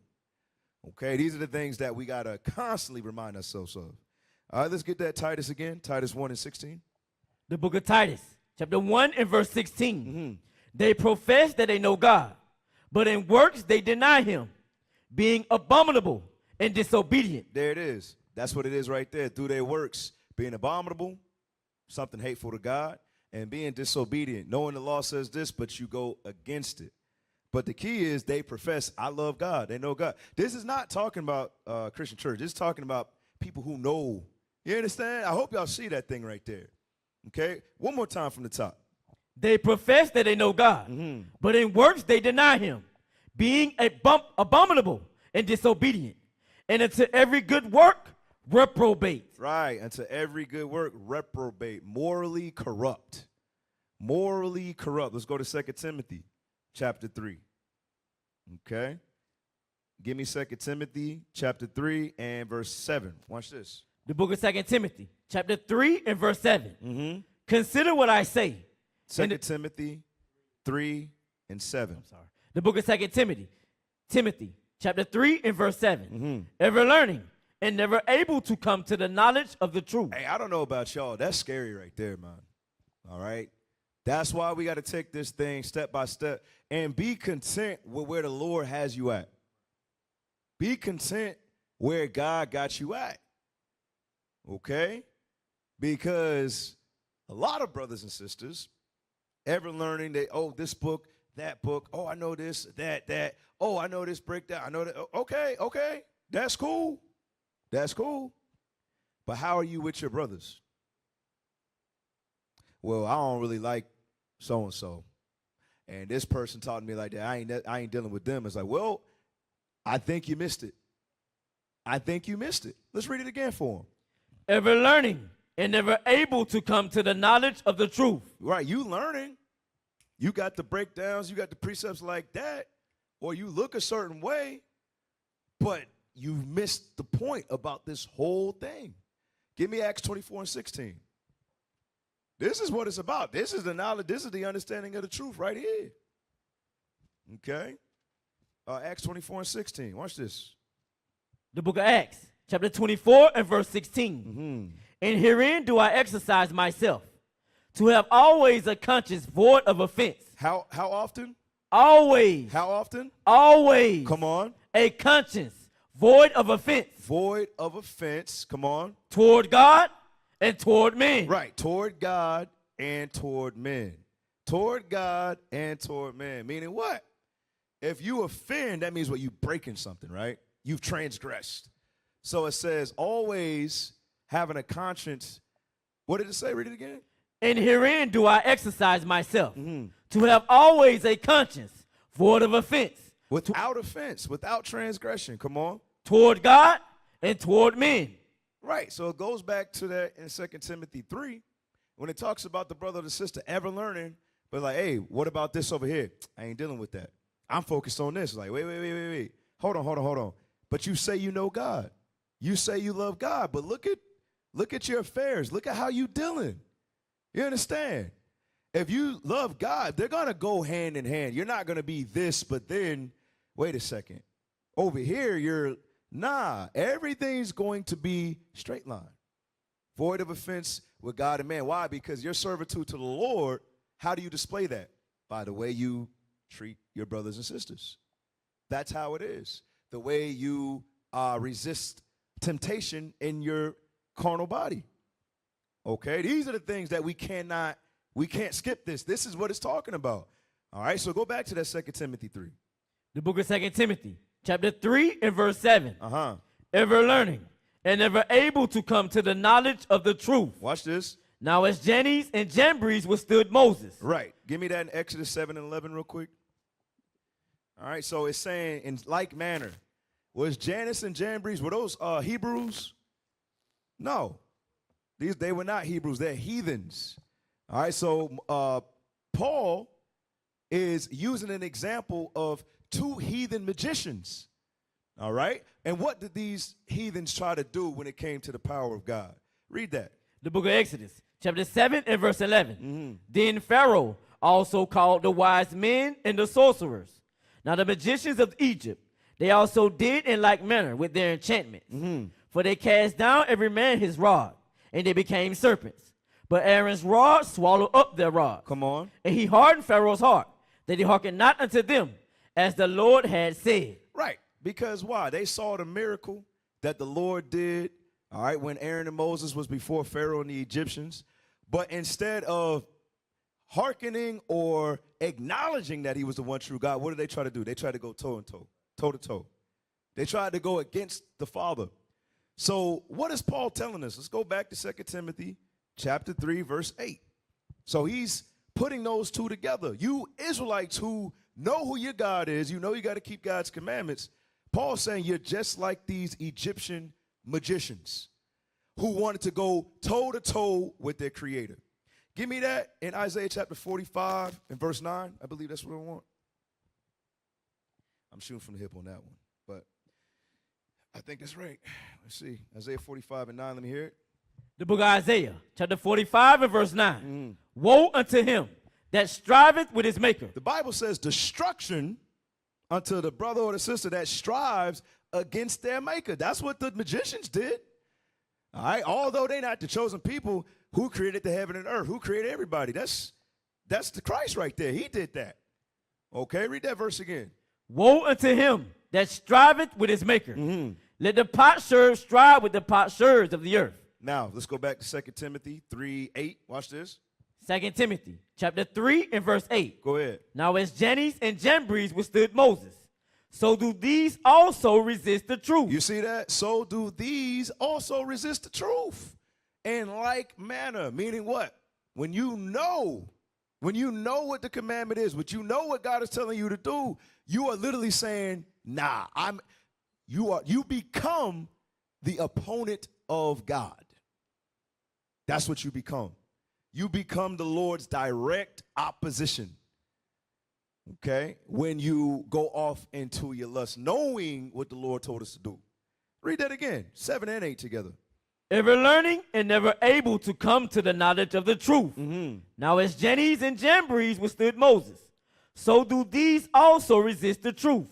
A: Okay, these are the things that we got to constantly remind ourselves of. All right, let's get that Titus again. Titus 1 and 16.
B: The book of Titus, chapter 1 and verse 16. They profess that they know God, but in works they deny him, being abominable and disobedient.
A: There it is. That's what it is right there. Through their works, being abominable, something hateful to God, and being disobedient, knowing the law says this, but you go against it. But the key is they profess, I love God. They know God. This is not talking about Christian church. This is talking about people who know. You understand? I hope y'all see that thing right there. Okay? One more time from the top.
B: They profess that they know God, but in works they deny him, being abominable and disobedient. And unto every good work, reprobate.
A: Right. Unto every good work, reprobate. Morally corrupt. Morally corrupt. Let's go to 2 Timothy chapter 3. Okay? Give me 2 Timothy chapter 3 and verse 7. Watch this.
B: The book of 2 Timothy, chapter 3 and verse 7. Consider what I say.
A: 2 Timothy 3 and 7.
B: I'm sorry. The book of 2 Timothy, chapter 3 and verse 7. Ever learning and never able to come to the knowledge of the truth.
A: Hey, I don't know about y'all. That's scary right there, man. All right? That's why we got to take this thing step by step and be content with where the Lord has you at. Be content where God got you at. Okay? Because a lot of brothers and sisters ever learning that, oh, this book, that book, oh, I know this, that, oh, I know this breakdown, I know that. Okay, that's cool. That's cool. But how are you with your brothers? Well, I don't really like so-and-so. And this person taught me like that. I ain't dealing with them. It's like, well, I think you missed it. I think you missed it. Let's read it again for them.
B: Ever learning and never able to come to the knowledge of the truth.
A: Right, you learning. You got the breakdowns, you got the precepts like that, or you look a certain way, but you missed the point about this whole thing. Give me Acts 24 and 16. This is what it's about. This is the knowledge. This is the understanding of the truth right here. Okay? Acts 24 and 16. Watch this.
B: The book of Acts, chapter 24 and verse 16. And herein do I exercise myself, to have always a conscience void of offense.
A: How often?
B: Always.
A: How often?
B: Always.
A: Come on.
B: A conscience void of offense.
A: Void of offense. Come on.
B: Toward God and toward men.
A: Right. Toward God and toward men. Toward God and toward men. Meaning what? If you offend, that means what? You breaking something, right? You've transgressed. So it says always having a conscience. What did it say? Read it again.
B: And herein do I exercise myself, to have always a conscience void of offense.
A: Without offense, without transgression. Come on.
B: Toward God and toward men.
A: Right. So it goes back to that in 2 Timothy 3 when it talks about the brother or the sister ever learning, but like, hey, what about this over here? I ain't dealing with that. I'm focused on this. Like, wait. Hold on. But you say you know God. You say you love God, but look at your affairs. Look at how you dealing. You understand? If you love God, they're going to go hand in hand. You're not going to be this, but then, wait a second. Over here, everything's going to be straight line. Void of offense with God and man. Why? Because your servitude to the Lord, how do you display that? By the way you treat your brothers and sisters. That's how it is. The way you resist temptation in your carnal body. Okay, these are the things that we can't skip this. This is what it's talking about. All right, so go back to that 2 Timothy 3.
B: The book of 2 Timothy, chapter 3 and verse 7. Ever learning and ever able to come to the knowledge of the truth.
A: Watch this.
B: Now as Jannes and Jambres withstood Moses.
A: Right. Give me that in Exodus 7 and 11 real quick. All right, so it's saying in like manner. Was Jannes and Jambres, were those Hebrews? No. They were not Hebrews. They're heathens. All right, so Paul is using an example of two heathen magicians. All right? And what did these heathens try to do when it came to the power of God? Read that.
B: The book of Exodus, chapter 7 and verse 11. Then Pharaoh also called the wise men and the sorcerers. Now the magicians of Egypt, they also did in like manner with their enchantments. For they cast down every man his rod, and they became serpents. But Aaron's rod swallowed up their rod.
A: Come on.
B: And he hardened Pharaoh's heart, that he hearkened not unto them, as the Lord had said.
A: Right. Because why? They saw the miracle that the Lord did, all right, when Aaron and Moses was before Pharaoh and the Egyptians. But instead of hearkening or acknowledging that he was the one true God, what did they try to do? They tried to go toe to toe. They tried to go against the Father. So what is Paul telling us? Let's go back to 2 Timothy chapter 3, verse 8. So he's putting those two together. You Israelites who know who your God is, you know you got to keep God's commandments. Paul's saying you're just like these Egyptian magicians who wanted to go toe to toe with their creator. Give me that in Isaiah chapter 45 and verse 9. I believe that's what I want. I'm shooting from the hip on that one, but I think that's right. Let's see. Isaiah 45 and 9. Let me hear it.
B: The book of Isaiah, chapter 45 and verse 9. Woe unto him that striveth with his maker.
A: The Bible says destruction unto the brother or the sister that strives against their maker. That's what the magicians did. All right. Although they're not the chosen people, who created the heaven and earth? Who created everybody? That's the Christ right there. He did that. Okay. Read that verse again.
B: Woe unto him that striveth with his maker. Let the potsherds strive with the potsherds of the earth.
A: Now, let's go back to 2 Timothy 3:8. Watch this.
B: 2 Timothy, chapter 3 and verse 8.
A: Go ahead.
B: Now as Jannes and Jambres withstood Moses, so do these also resist the truth.
A: You see that? So do these also resist the truth. In like manner, meaning what? When you know what the commandment is, when you know what God is telling you to do, you are literally saying, nah, you become the opponent of God. That's what you become. You become the Lord's direct opposition. Okay? When you go off into your lust, knowing what the Lord told us to do. Read that again, 7 and 8 together.
B: Ever learning and never able to come to the knowledge of the truth. Now as Jannes and Jambres withstood Moses, so do these also resist the truth,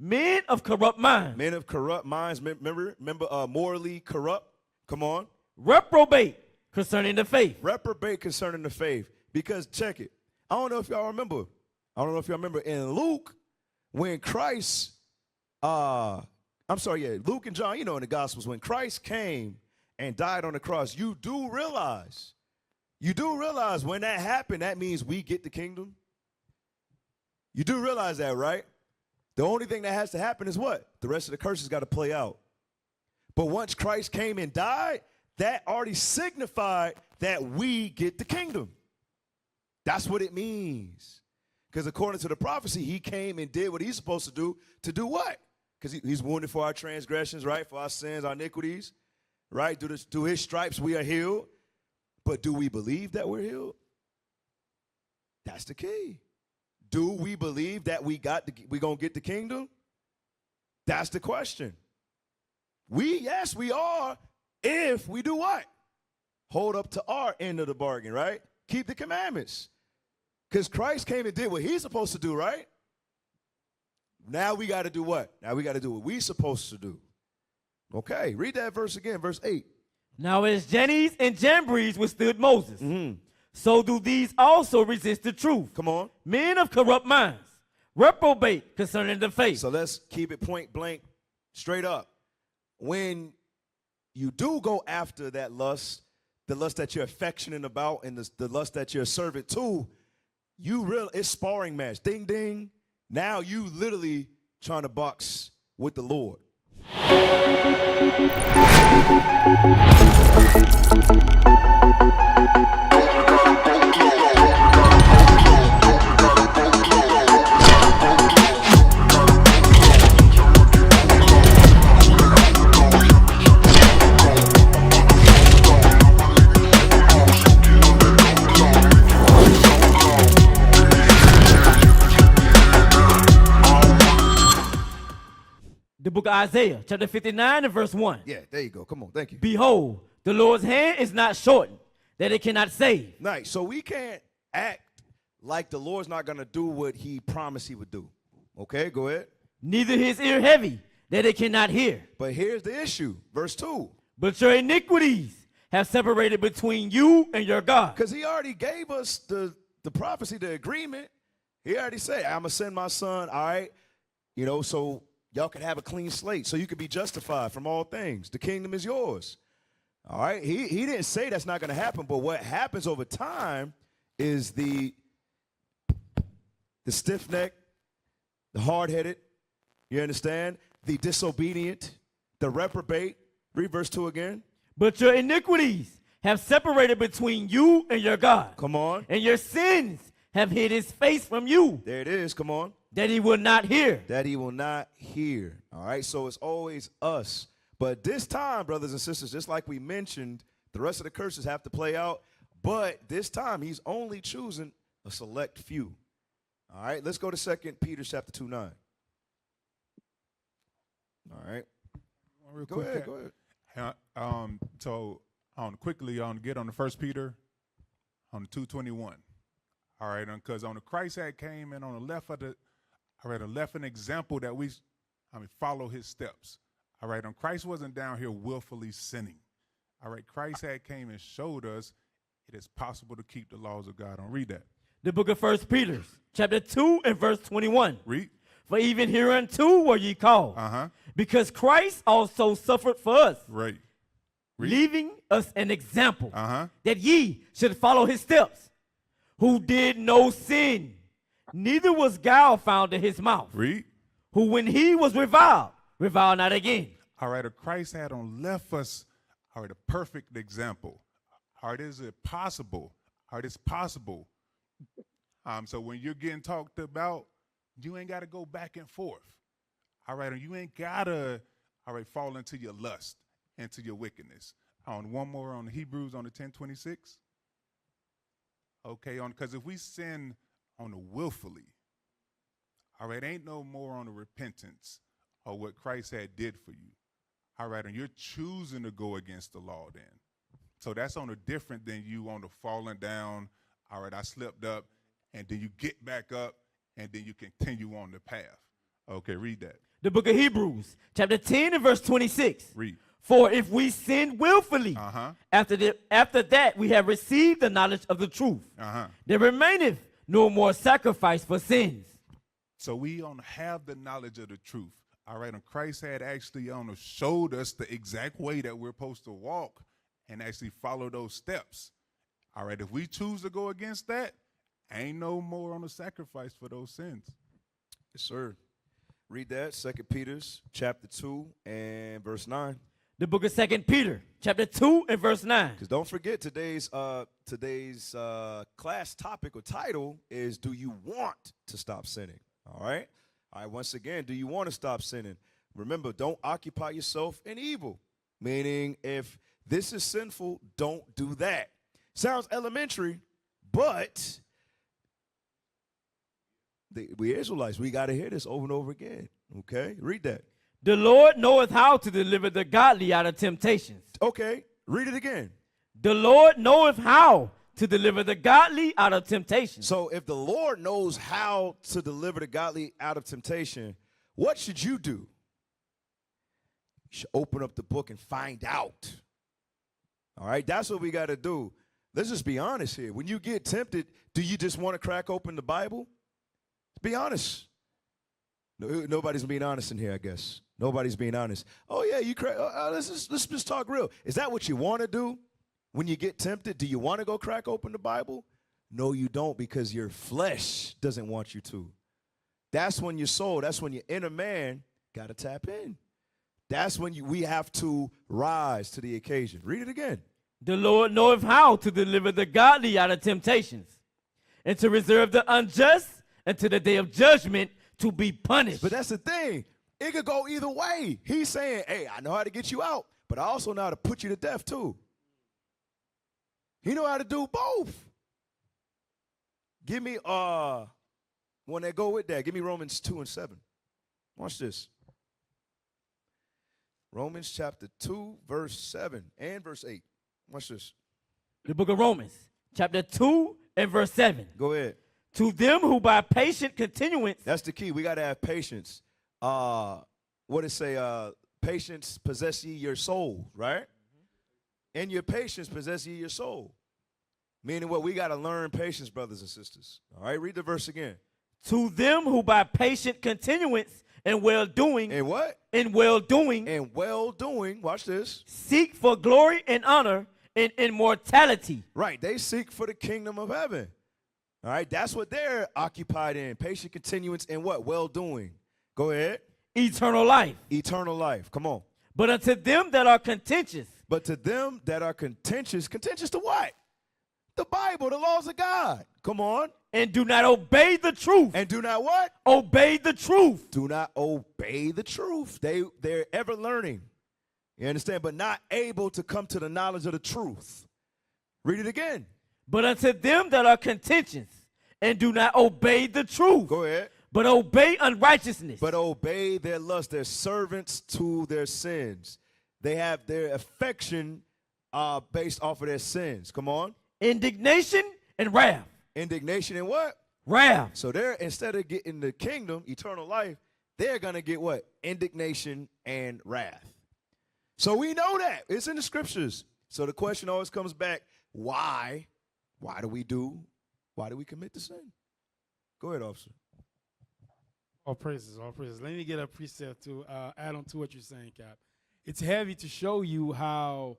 B: Men of corrupt minds.
A: Men of corrupt minds. Remember, morally corrupt. Come on.
B: Reprobate concerning the faith.
A: Reprobate concerning the faith. Because check it. I don't know if y'all remember. In Luke, when Christ, Luke and John, in the Gospels, when Christ came and died on the cross, you do realize when that happened, that means we get the kingdom. You do realize that, right? The only thing that has to happen is what? The rest of the curses got to play out. But once Christ came and died, that already signified that we get the kingdom. That's what it means. Because according to the prophecy, he came and did what he's supposed to do. To do what? Because he's wounded for our transgressions, right? For our sins, our iniquities, right? Through his stripes we are healed. But do we believe that we're healed? That's the key. Do we believe that we're going to get the kingdom? That's the question. Yes, we are, if we do what? Hold up to our end of the bargain, right? Keep the commandments. Because Christ came and did what he's supposed to do, right? Now we got to do what? Now we got to do what we're supposed to do. Okay, read that verse again, verse 8.
B: Now as Jannes and Jambres withstood Moses, so do these also resist the truth.
A: Come on.
B: Men of corrupt minds, reprobate concerning the faith.
A: So let's keep it point blank, straight up. When you do go after that lust, the lust that you're affectionate about and the lust that you're a servant to, it's sparring match. Ding, ding. Now you literally trying to box with the Lord.
B: The book of Isaiah, chapter 59 and verse 1.
A: Yeah, there you go. Come on, thank you.
B: Behold, the Lord's hand is not shortened, that it cannot save.
A: Nice. So we can't act like the Lord's not going to do what he promised he would do. Okay, go ahead.
B: Neither his ear heavy, that it cannot hear.
A: But here's the issue. Verse 2.
B: But your iniquities have separated between you and your God.
A: Because he already gave us the prophecy, the agreement. He already said, I'm going to send my son, all right? So y'all can have a clean slate, so you can be justified from all things. The kingdom is yours. All right? He didn't say that's not going to happen, but what happens over time is the stiff-necked, the hard-headed, you understand? The disobedient, the reprobate. Read verse 2 again.
B: But your iniquities have separated between you and your God.
A: Come on.
B: And your sins have hid his face from you.
A: There it is. Come on.
B: That he will not hear.
A: That he will not hear. All right? So it's always us. But this time, brothers and sisters, just like we mentioned, the rest of the curses have to play out. But this time, he's only choosing a select few. All right? Let's go to 2 Peter chapter 2:9. All right.
C: Real
A: Go
C: quick,
A: ahead. Go ahead.
C: So quickly on get on the 1 Peter on 2:21. All right, because on the Christ had came and on the left of an example that we follow his steps. All right, and Christ wasn't down here willfully sinning. All right, Christ had came and showed us it is possible to keep the laws of God. Read that.
B: The book of 1 Peter, chapter 2 and verse 21.
C: Read.
B: For even hereunto were ye called, because Christ also suffered for us,
C: Right.
B: leaving us an example,
C: that
B: ye should follow his steps, who did no sin, neither was guile found in his mouth,
C: Read.
B: who when he was reviled not again.
C: All right, Christ had left us, all right, a perfect example. All right, is it possible? All right, it's possible. So when you're getting talked about, you ain't got to go back and forth. All right, and you ain't got to, all right, fall into your lust, into your wickedness. On one more on Hebrews on the 10:26. Okay, because if we sin on the willfully, all right, ain't no more on the repentance or what Christ had did for you. All right, and you're choosing to go against the law then. So that's on a different than you on the falling down. All right, I slipped up, and then you get back up, and then you continue on the path. Okay, read that.
B: The book of Hebrews, chapter 10 and verse 26.
C: Read.
B: For if we sin willfully, after that we have received the knowledge of the truth, there remaineth no more sacrifice for sins.
C: So we don't have the knowledge of the truth. All right, and Christ had actually showed us the exact way that we're supposed to walk and actually follow those steps. All right, if we choose to go against that, ain't no more on the sacrifice for those sins.
A: Yes, sir. Read that, 2 Peter chapter 2 and verse 9.
B: The book of 2 Peter, chapter 2 and verse 9.
A: Because don't forget today's class topic or title is, do you want to stop sinning? All right? All right, once again, do you want to stop sinning? Remember, don't occupy yourself in evil. Meaning, if this is sinful, don't do that. Sounds elementary, but we Israelites, we got to hear this over and over again. Okay? Read that.
B: The Lord knoweth how to deliver the godly out of temptations.
A: Okay, read it again.
B: The Lord knoweth how to deliver the godly out of temptation.
A: So if the Lord knows how to deliver the godly out of temptation, what should you do? You should open up the book and find out. All right, that's what we got to do. Let's just be honest here. When you get tempted, do you just want to crack open the Bible? Be honest. No, nobody's being honest in here, I guess. Nobody's being honest. Oh, yeah, you crack. Let's just talk real. Is that what you want to do? When you get tempted, do you want to go crack open the Bible? No, you don't, because your flesh doesn't want you to. That's when your soul, that's when your inner man got to tap in. That's when we have to rise to the occasion. Read it again.
B: The Lord knoweth how to deliver the godly out of temptations, and to reserve the unjust until the day of judgment to be punished.
A: But that's the thing. It could go either way. He's saying, hey, I know how to get you out, but I also know how to put you to death too. He know how to do both. Give me one that go with that. Give me Romans 2 and 7. Watch this. Romans chapter 2, verse 7 and verse 8. Watch this.
B: The book of Romans, chapter 2 and verse 7.
A: Go ahead.
B: To them who by patient continuance.
A: That's the key. We got to have patience. What it say? Patience possess ye your soul, right? And your patience possess ye your soul. Meaning what? We got to learn patience, brothers and sisters. All right, read the verse again.
B: To them who by patient continuance and well-doing.
A: And what?
B: In well-doing.
A: And well-doing, watch this.
B: Seek for glory and honor and immortality.
A: Right, they seek for the kingdom of heaven. All right, that's what they're occupied in. Patient continuance and what? Well-doing. Go ahead.
B: Eternal life.
A: Eternal life. Come on.
B: But unto them that are contentious.
A: But to them that are contentious to what? The Bible, the laws of God. Come on.
B: And do not obey the truth.
A: And do not what?
B: Obey the truth.
A: Do not obey the truth. They're ever learning. You understand? But not able to come to the knowledge of the truth. Read it again.
B: But unto them that are contentious and do not obey the truth.
A: Go ahead.
B: But obey unrighteousness.
A: But obey their lust. They're servants to their sins. They have their affection based off of their sins. Come on.
B: Indignation and wrath.
A: Indignation and what?
B: Wrath.
A: So they're, instead of getting the kingdom, eternal life, they're going to get what? Indignation and wrath. So we know that. It's in the scriptures. So the question always comes back, why? Why do we commit the sin? Go ahead, officer.
D: All praises, all praises. Let me get a precept to add on to what you're saying, Cap. It's heavy to show you how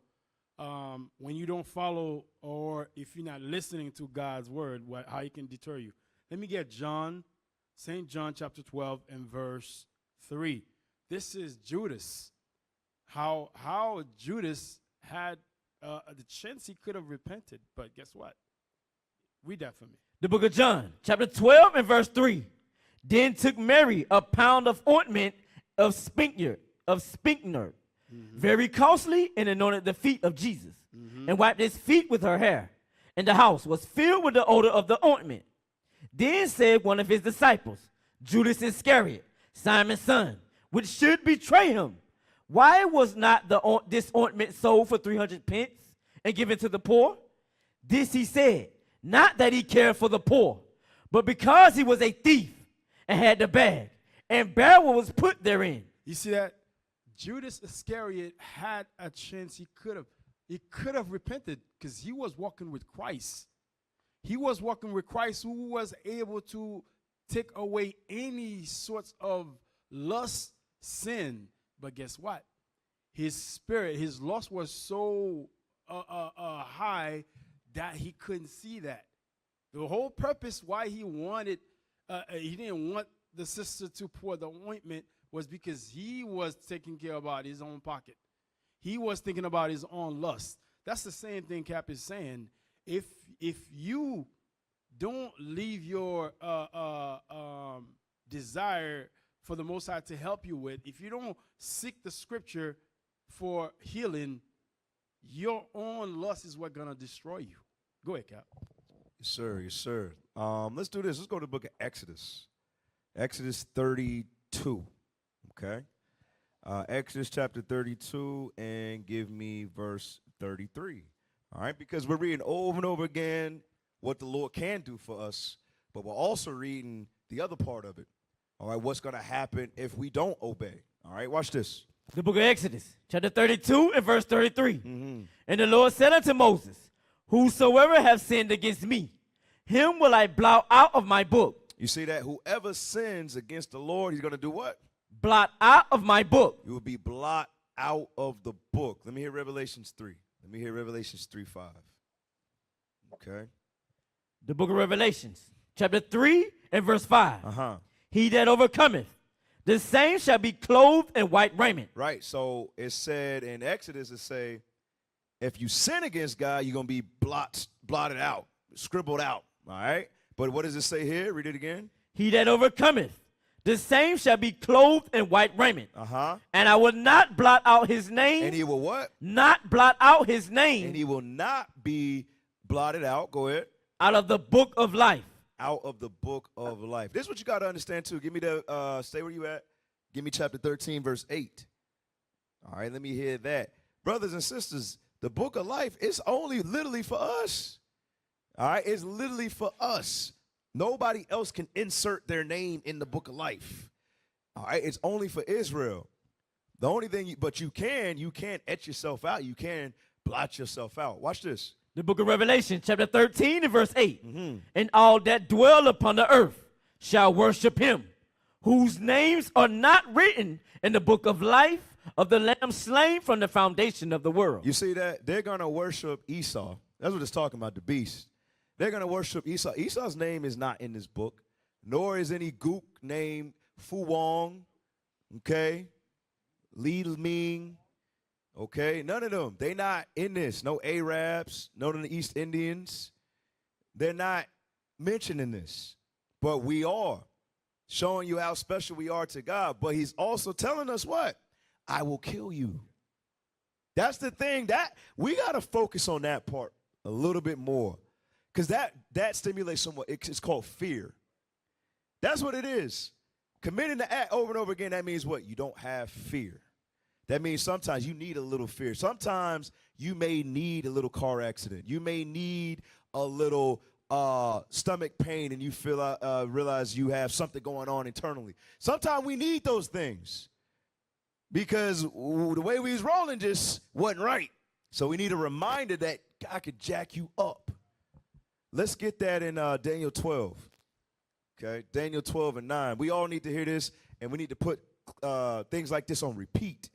D: when you don't follow or if you're not listening to God's word, how it can deter you. Let me get St. John chapter 12 and verse 3. This is Judas. How Judas had the chance he could have repented, but guess what? Read that for me.
B: The book of John, chapter 12 and verse 3. Then took Mary a pound of ointment of spikenard, very costly, and anointed the feet of Jesus, and wiped his feet with her hair. And the house was filled with the odor of the ointment. Then said one of his disciples, Judas Iscariot, Simon's son, which should betray him, why was not this ointment sold for 300 pence and given to the poor? This he said, not that he cared for the poor, but because he was a thief and had the bag and bear what was put therein.
D: You see that? Judas Iscariot had a chance. He could have repented because he was walking with Christ. He was walking with Christ, who was able to take away any sorts of lust, sin. But guess what? His spirit, his lust was so high that he couldn't see that. The whole purpose why he didn't want the sister to pour the ointment was because he was taking care about his own pocket. He was thinking about his own lust. That's the same thing Cap is saying. If you don't leave your desire for the Most High to help you with, if you don't seek the scripture for healing, your own lust is what's gonna destroy you. Go ahead, Cap.
A: Yes, sir. Yes, sir. Let's do this. Let's go to the book of Exodus. Exodus 32. Okay. Exodus chapter 32, and give me verse 33. All right, because we're reading over and over again what the Lord can do for us, but we're also reading the other part of it. All right, what's going to happen if we don't obey. All right, watch this.
B: The book of Exodus, chapter 32 and verse 33. And the Lord said unto Moses, whosoever have sinned against me, him will I blot out of my book.
A: You see that? Whoever sins against the Lord, he's going to do what?
B: Blot out of my book.
A: You will be blot out of the book. Let me hear Revelations 3. Let me hear Revelations 3:5. Okay.
B: The book of Revelations, chapter 3 and verse 5. He that overcometh, the same shall be clothed in white raiment.
A: Right. So it said in Exodus, it say, if you sin against God, you're going to be blotted out, scribbled out. All right. But what does it say here? Read it again.
B: He that overcometh, the same shall be clothed in white raiment. And I will not blot out his name.
A: And he will what?
B: Not blot out his name.
A: And he will not be blotted out. Go ahead.
B: Out of the book of life.
A: Out of the book of life. This is what you got to understand too. Give me the, stay where you at. Give me chapter 13, verse 8. All right, let me hear that. Brothers and sisters, the book of life is only literally for us. All right, it's literally for us. Nobody else can insert their name in the book of life. All right, it's only for Israel. The only thing, but you can't etch yourself out. You can blot yourself out. Watch this.
B: The book of Revelation, chapter 13 and verse 8. And all that dwell upon the earth shall worship him, whose names are not written in the book of life of the Lamb slain from the foundation of the world.
A: You see that? They're going to worship Esau. That's what it's talking about, the beast. They're going to worship Esau. Esau's name is not in this book, nor is any gook named Fu Wong, okay, Li Ming, okay, none of them. They not in this. No Arabs, none of the East Indians. They're not mentioning this, but we are showing you how special we are to God. But he's also telling us what? I will kill you. That's the thing. That we got to focus on that part a little bit more. Because that stimulates somewhat. It's called fear. That's what it is. Committing the act over and over again, that means what? You don't have fear. That means sometimes you need a little fear. Sometimes you may need a little car accident. You may need a little stomach pain and you realize you have something going on internally. Sometimes we need those things because the way we was rolling just wasn't right. So we need a reminder that God could jack you up. Let's get that in Daniel 12. Okay, Daniel 12 and 9. We all need to hear this, and we need to put things like this on repeat.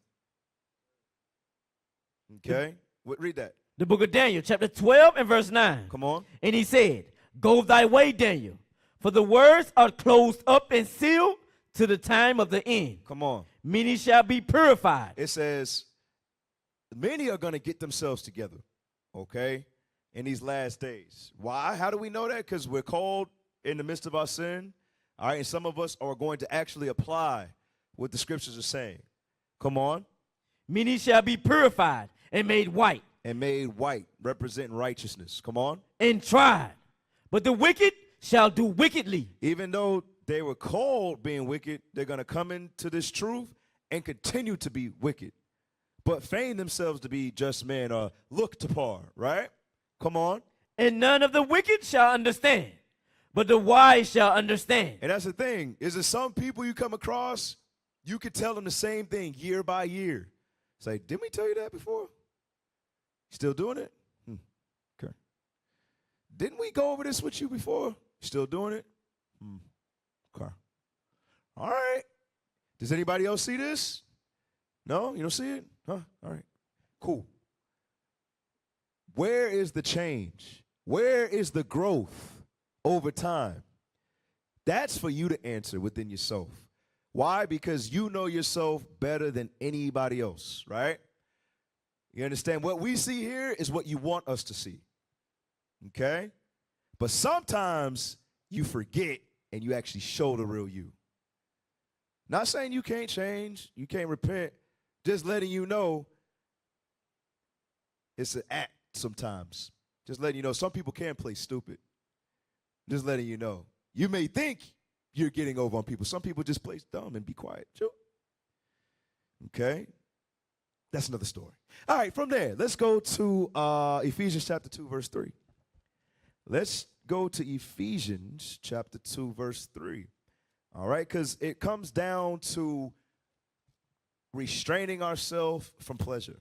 A: Okay, read that.
B: The book of Daniel, chapter 12 and verse 9.
A: Come on.
B: And he said, go thy way, Daniel, for the words are closed up and sealed to the time of the end.
A: Come on.
B: Many shall be purified.
A: It says, many are going to get themselves together, okay, in these last days. Why? How do we know that? Because we're called in the midst of our sin, all right, and some of us are going to actually apply what the scriptures are saying. Come on.
B: Many shall be purified and made white.
A: And made white, representing righteousness. Come on.
B: And tried. But the wicked shall do wickedly.
A: Even though they were called being wicked, they're going to come into this truth and continue to be wicked, but feign themselves to be just men or look to par, right? Come on.
B: And none of the wicked shall understand, but the wise shall understand.
A: And that's the thing, is that some people you come across, you could tell them the same thing year by year. Say, didn't we tell you that before? Still doing it? Okay. Didn't we go over this with you before? Still doing it? Okay. All right. Does anybody else see this? No? You don't see it? Huh? All right. Cool. Where is the change? Where is the growth over time? That's for you to answer within yourself. Why? Because you know yourself better than anybody else, right? You understand? What we see here is what you want us to see. Okay? But sometimes you forget and you actually show the real you. Not saying you can't change, you can't repent, just letting you know it's an act sometimes. Just letting you know some people can play stupid. Just letting you know. You may think you're getting over on people. Some people just play dumb and be quiet. Sure. Okay? That's another story. All right, from there, let's go to Ephesians chapter 2, verse 3. Let's go to Ephesians chapter 2, verse 3. All right, because it comes down to restraining ourselves from pleasure.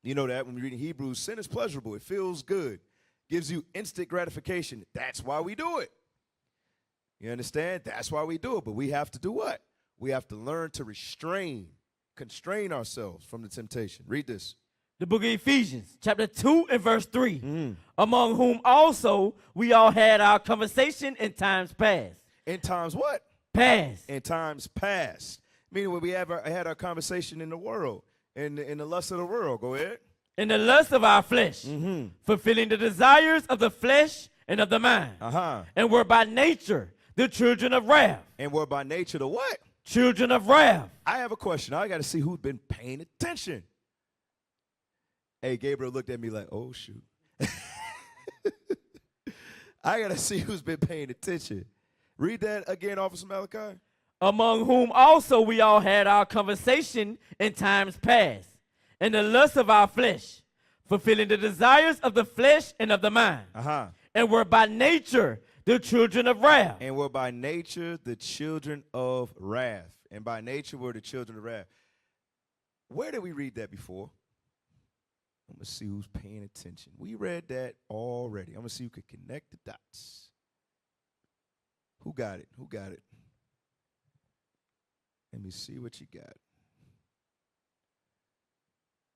A: You know that when we read in Hebrews, sin is pleasurable. It feels good. Gives you instant gratification. That's why we do it. You understand? That's why we do it. But we have to do what? We have to learn to constrain ourselves from the temptation. Read this.
B: The book of Ephesians, chapter 2 and verse 3. Among whom also we all had our conversation in times past.
A: In times what?
B: Past.
A: In times past. Meaning when we had our conversation in the world, in the lust of the world. Go ahead.
B: In the lust of our flesh, fulfilling the desires of the flesh and of the mind. And were by nature the children of wrath.
A: And were by nature the what?
B: Children of wrath.
A: I have a question. I got to see who's been paying attention. Hey, Gabriel looked at me like, oh, shoot. I got to see who's been paying attention. Read that again, Officer Malachi.
B: Among whom also we all had our conversation in times past, in the lust of our flesh, fulfilling the desires of the flesh and of the mind. And were by nature the children of wrath.
A: And were by nature the children of wrath. And by nature were the children of wrath. Where did we read that before? I'm going to see who's paying attention. We read that already. I'm going to see who could connect the dots. Who got it? Who got it? Let me see what you got.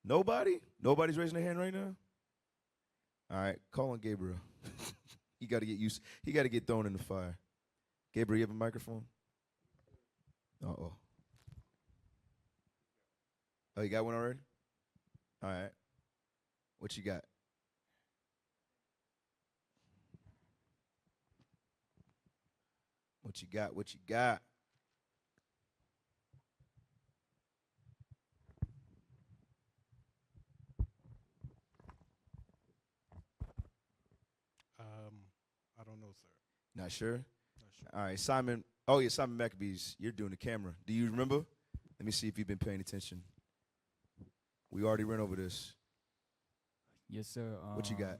A: Nobody? Nobody's raising their hand right now? All right, call on Gabriel. He got to get used. He got to get thrown in the fire. Gabriel, you have a microphone? Uh-oh. Oh, you got one already? All right. What you got? What you got? What you got?
C: I don't know, sir.
A: Not sure?
C: Not sure.
A: All right, Simon. Oh, yeah, Simon Maccabees. You're doing the camera. Do you remember? Let me see if you've been paying attention. We already ran over this.
F: Yes, sir.
A: What you got?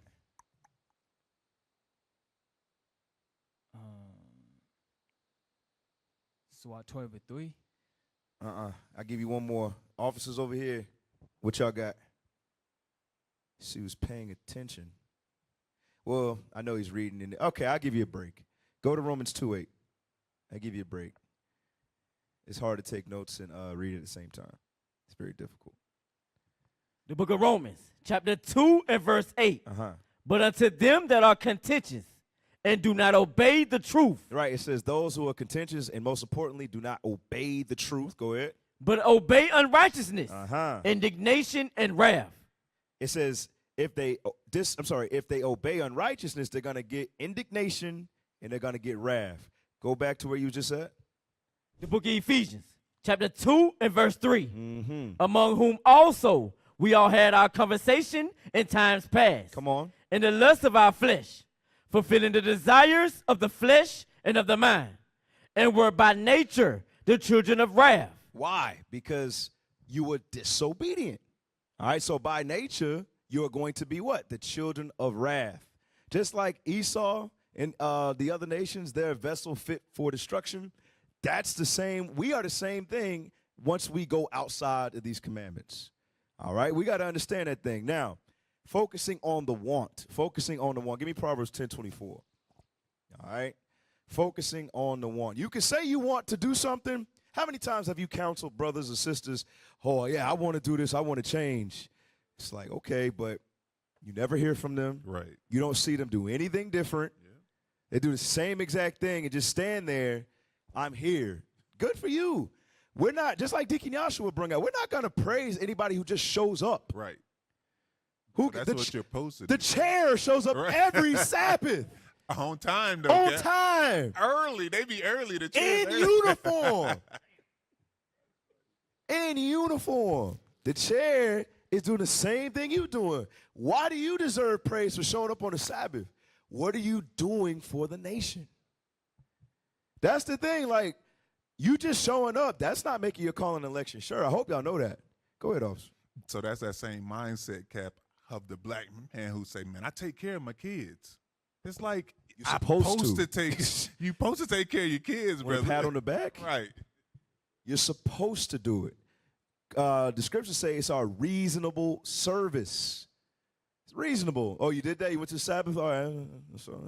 F: SWAT 12 and 3.
A: I'll give you one more. Officers over here, what y'all got? See who's paying attention. Well, I know he's reading. Okay, I'll give you a break. Go to Romans 2:8. I'll give you a break. It's hard to take notes and read at the same time. It's very difficult.
B: The book of Romans, chapter 2 and verse 8. But unto them that are contentious and do not obey the truth.
A: Right, it says those who are contentious and most importantly do not obey the truth. Go ahead.
B: But obey unrighteousness, indignation, and wrath.
A: It says if they obey unrighteousness, they're going to get indignation and they're going to get wrath. Go back to where you just said.
B: The book of Ephesians, chapter 2 and verse 3. Among whom also we all had our conversation in times past.
A: Come on.
B: In the lust of our flesh, fulfilling the desires of the flesh and of the mind, and were by nature the children of wrath.
A: Why? Because you were disobedient. All right, so by nature, you are going to be what? The children of wrath. Just like Esau And the other nations, they're a vessel fit for destruction. That's the same. We are the same thing once we go outside of these commandments. All right? We got to understand that thing. Now, focusing on the want. Focusing on the want. Give me Proverbs 10:24. All right? Focusing on the want. You can say you want to do something. How many times have you counseled brothers and sisters, oh, yeah, I want to do this, I want to change? It's like, okay, but you never hear from them.
C: Right.
A: You don't see them do anything different.
C: Yeah.
A: They do the same exact thing and just stand there. I'm here. Good for you. We're not, just like Deacon Joshua brought out, we're not going to praise anybody who just shows up.
C: Right.
A: Who,
C: That's what you're posted.
A: The chair shows up
C: Right.
A: every Sabbath.
C: On time, though.
A: On
C: Cap.
A: time.
C: Early. They be early. The
A: In
C: chairs early.
A: uniform. In uniform. The chair is doing the same thing you're doing. Why do you deserve praise for showing up on the Sabbath? What are you doing for the nation? That's the thing. Like, you just showing up, that's not making your call an election. Sure, I hope y'all know that. Go ahead, officer.
C: So that's that same mindset, Cap, of the black man who say, man, I take care of my kids. It's like you're supposed to take you supposed to take care of your kids,
A: Want a
C: brother.
A: pat on the back?
C: Right.
A: You're supposed to do it. The scriptures say it's our reasonable service. It's reasonable. Oh, you did that? You went to Sabbath? All right. So,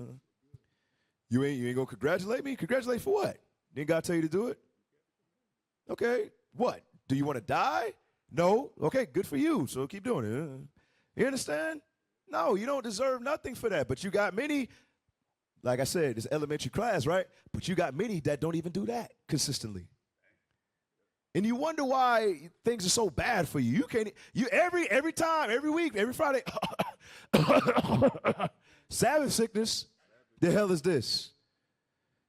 A: you ain't gonna congratulate me? Congratulate for what? Didn't God tell you to do it? Okay. What? Do you want to die? No. Okay, good for you. So keep doing it. You understand? No, you don't deserve nothing for that. But you got many, like I said, it's elementary class, right? But you got many that don't even do that consistently. And you wonder why things are so bad for you. You can't, every time, every week, every Friday, Sabbath sickness, the hell is this?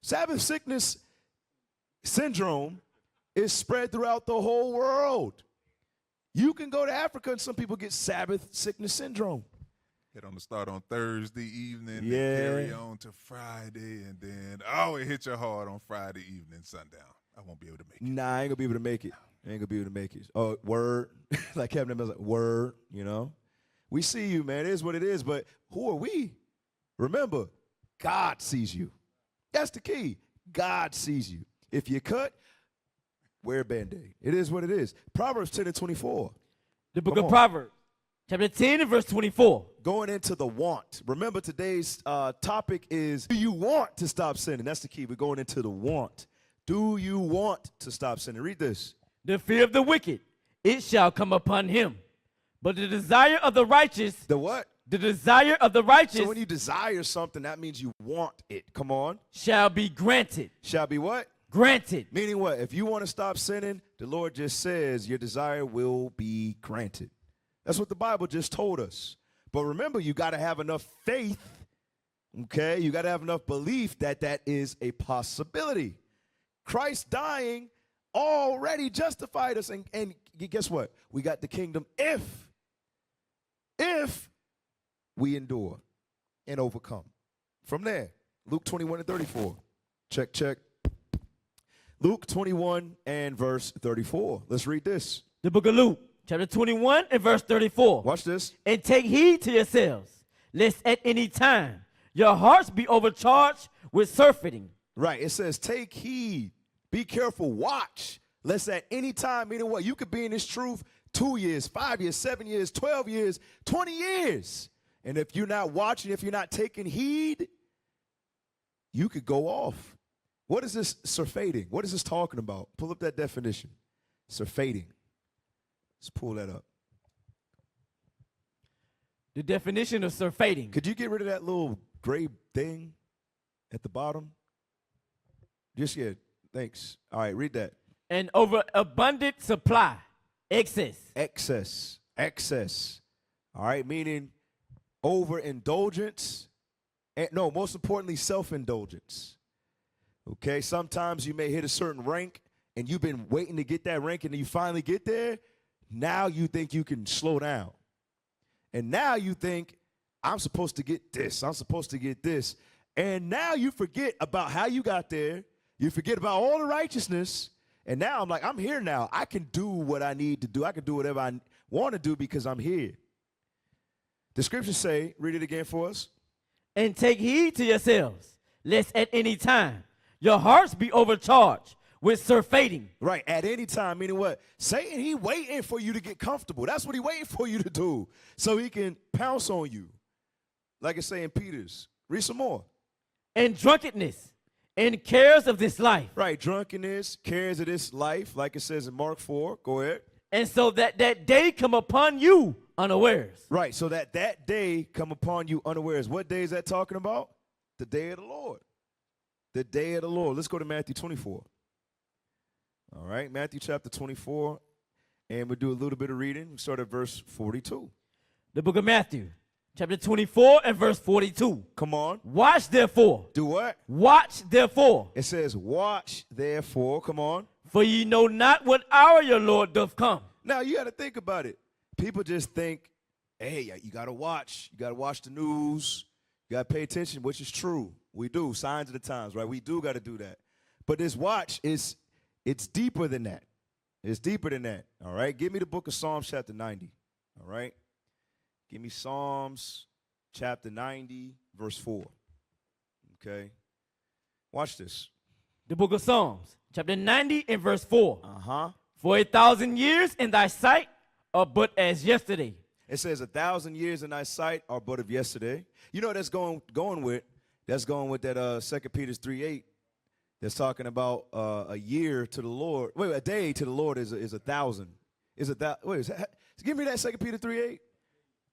A: Sabbath sickness syndrome is spread throughout the whole world. You can go to Africa and some people get Sabbath sickness syndrome.
C: It on the start on Thursday evening,
A: Yeah.
C: and carry on to Friday, and then it hit you hard on Friday evening, sundown. I won't be able to make it.
A: Nah, I ain't gonna be able to make it. I ain't gonna be able to make it. Oh, word. Like Kevin was like, word, you know. We see you, man. It is what it is, but who are we? Remember, God sees you. That's the key. God sees you. If you cut, wear a Band-Aid. It is what it is. Proverbs 10:24.
B: The book
A: Come
B: of
A: on.
B: Proverbs, chapter 10 and verse 24.
A: Going into the want. Remember, today's topic is, do you want to stop sinning? That's the key. We're going into the want. Do you want to stop sinning? Read this.
B: The fear of the wicked, it shall come upon him. But the desire of the righteous,
A: The what?
B: the desire of the righteous
A: So when you desire something, that means you want it. Come on.
B: shall be granted.
A: Shall be what?
B: Granted.
A: Meaning what? If you want to stop sinning, the Lord just says your desire will be granted. That's what the Bible just told us. But remember, you got to have enough faith, okay? You got to have enough belief that that is a possibility. Christ dying already justified us. And guess what? We got the kingdom if we endure and overcome. From there, Luke 21 and 34. Check. Luke 21 and verse 34. Let's read this.
B: The book of Luke, chapter 21 and verse 34.
A: Watch this.
B: And take heed to yourselves, lest at any time your hearts be overcharged with surfeiting.
A: Right. It says, take heed. Be careful. Watch. Lest at any time, meaning what? You could be in this truth 2 years, 5 years, 7 years, 12 years, 20 years. And if you're not watching, if you're not taking heed, you could go off. What is this surfeiting? What is this talking about? Pull up that definition. Surfeiting. Let's pull that up.
B: The definition of surfeiting.
A: Could you get rid of that little gray thing at the bottom? Just yet. Thanks. All right, read that.
B: An overabundant supply. Excess.
A: Excess. All right, meaning overindulgence. And no, most importantly, self-indulgence. Okay, sometimes you may hit a certain rank and you've been waiting to get that rank and then you finally get there. Now you think you can slow down. And now you think, I'm supposed to get this. I'm supposed to get this. And now you forget about how you got there. You forget about all the righteousness. And now I'm like, I'm here now. I can do what I need to do. I can do whatever I want to do because I'm here. The scriptures say, read it again for us.
B: And take heed to yourselves, lest at any time your hearts be overcharged with surfeiting.
A: Right, at any time, meaning what? Satan, he waiting for you to get comfortable. That's what he waiting for you to do, so he can pounce on you. Like it's saying Peter's. Read some more.
B: And drunkenness, and cares of this life.
A: Right, drunkenness, cares of this life, like it says in Mark 4. Go ahead.
B: And so that day come upon you unawares.
A: Right, so that day come upon you unawares. What day is that talking about? The day of the Lord. The day of the Lord. Let's go to Matthew 24. All right, Matthew chapter 24, and we'll do a little bit of reading. We start at verse 42.
B: The book of Matthew, chapter 24 and verse 42.
A: Come on.
B: Watch therefore.
A: Do what?
B: Watch therefore.
A: It says, watch therefore. Come on.
B: For ye know not what hour your Lord doth come.
A: Now, you got to think about it. People just think, hey, you got to watch. You got to watch the news. You got to pay attention, which is true. We do. Signs of the times, right? We do got to do that. But this watch it's deeper than that. It's deeper than that, all right? Give me the book of Psalms chapter 90, all right? Give me Psalms chapter 90, verse 4, okay? Watch this.
B: The book of Psalms, chapter 90 and verse 4.
A: Uh-huh.
B: For 1,000 years in thy sight are but as yesterday.
A: It says 1,000 years in thy sight are but of yesterday. You know what that's going with? That's going with that 2 Peter 3:8. That's talking about a year to the Lord. Wait, a day to the Lord is 1,000. Give me that 2 Peter 3:8.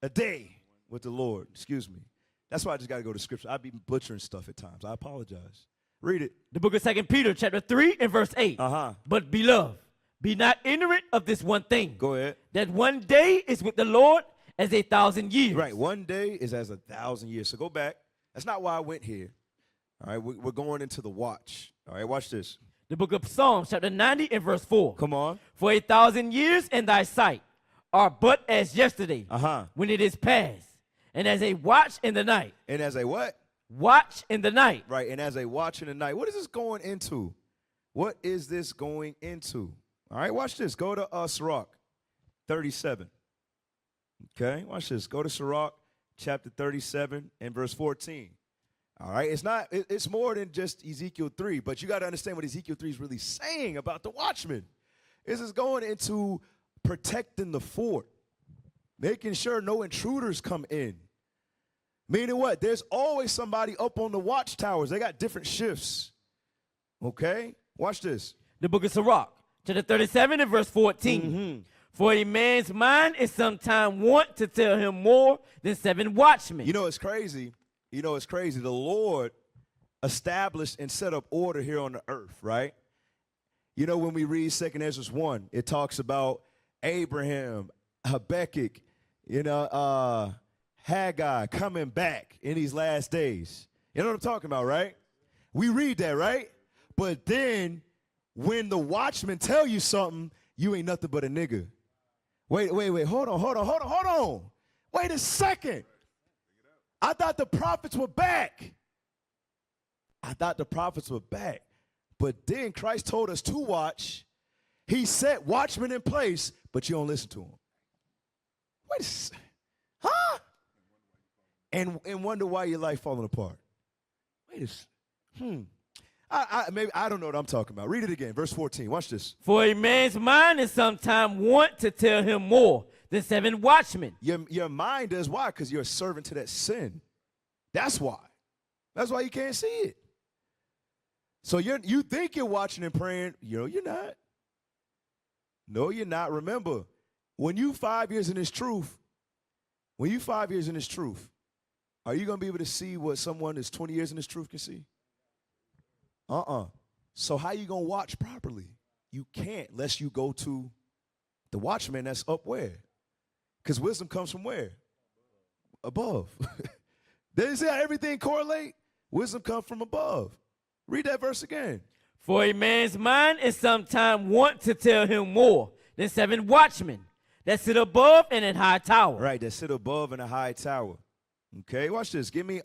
A: A day with the Lord. Excuse me. That's why I just got to go to Scripture. I be butchering stuff at times. I apologize. Read it.
B: The book of 2 Peter, chapter 3 and verse 8.
A: Uh-huh.
B: But beloved, be not ignorant of this one thing.
A: Go ahead.
B: That one day is with the Lord as 1,000 years.
A: Right. One day is as 1,000 years. So go back. That's not why I went here. All right. We're going into the watch. All right. Watch this.
B: The book of Psalms, chapter 90 and verse 4.
A: Come on.
B: For 1,000 years in thy sight are but as yesterday,
A: Uh-huh.
B: when it is past, and as a watch in the night.
A: And as a what?
B: Watch in the night.
A: Right. And as a watch in the night. What is this going into? What is this going into? All right. Watch this. Go to Sirach 37. Okay. Watch this. Go to Sirach chapter 37 and verse 14. All right. It's more than just Ezekiel 3, but you got to understand what Ezekiel 3 is really saying about the watchman. This is going into protecting the fort, making sure no intruders come in. Meaning what? There's always somebody up on the watchtowers. They got different shifts. Okay? Watch this.
B: The book of Sirach, chapter 37 and verse 14.
A: Mm-hmm.
B: For a man's mind is sometime wont to tell him more than 7 watchmen.
A: You know, it's crazy. The Lord established and set up order here on the earth, right? You know, when we read 2 Ezra 1, it talks about Abraham, Habakkuk, Haggai coming back in these last days. You know what I'm talking about, right? We read that, right? But then when the watchmen tell you something, you ain't nothing but a nigga. Wait. Hold on. Wait a second. I thought the prophets were back. But then Christ told us to watch. He set watchmen in place, but you don't listen to them. Wait a second. Huh? And wonder why your life falling apart. Wait a second. I don't know what I'm talking about. Read it again. Verse 14. Watch this.
B: For a man's mind is sometime wont to tell him more than 7 watchmen.
A: Your mind does. Why? Because you're a servant to that sin. That's why. That's why you can't see it. So you think you're watching and praying. You're not. No, you're not. Remember, when you 5 years in this truth, are you going to be able to see what someone that's 20 years in this truth can see? So how you going to watch properly? You can't unless you go to the watchman that's up where? Because wisdom comes from where? Above. Did you see how everything correlate? Wisdom comes from above. Read that verse again.
B: For a man's mind is sometime wont to tell him more than 7 watchmen that sit above in a high tower.
A: Right, that sit above in a high tower. Okay, watch this. Give me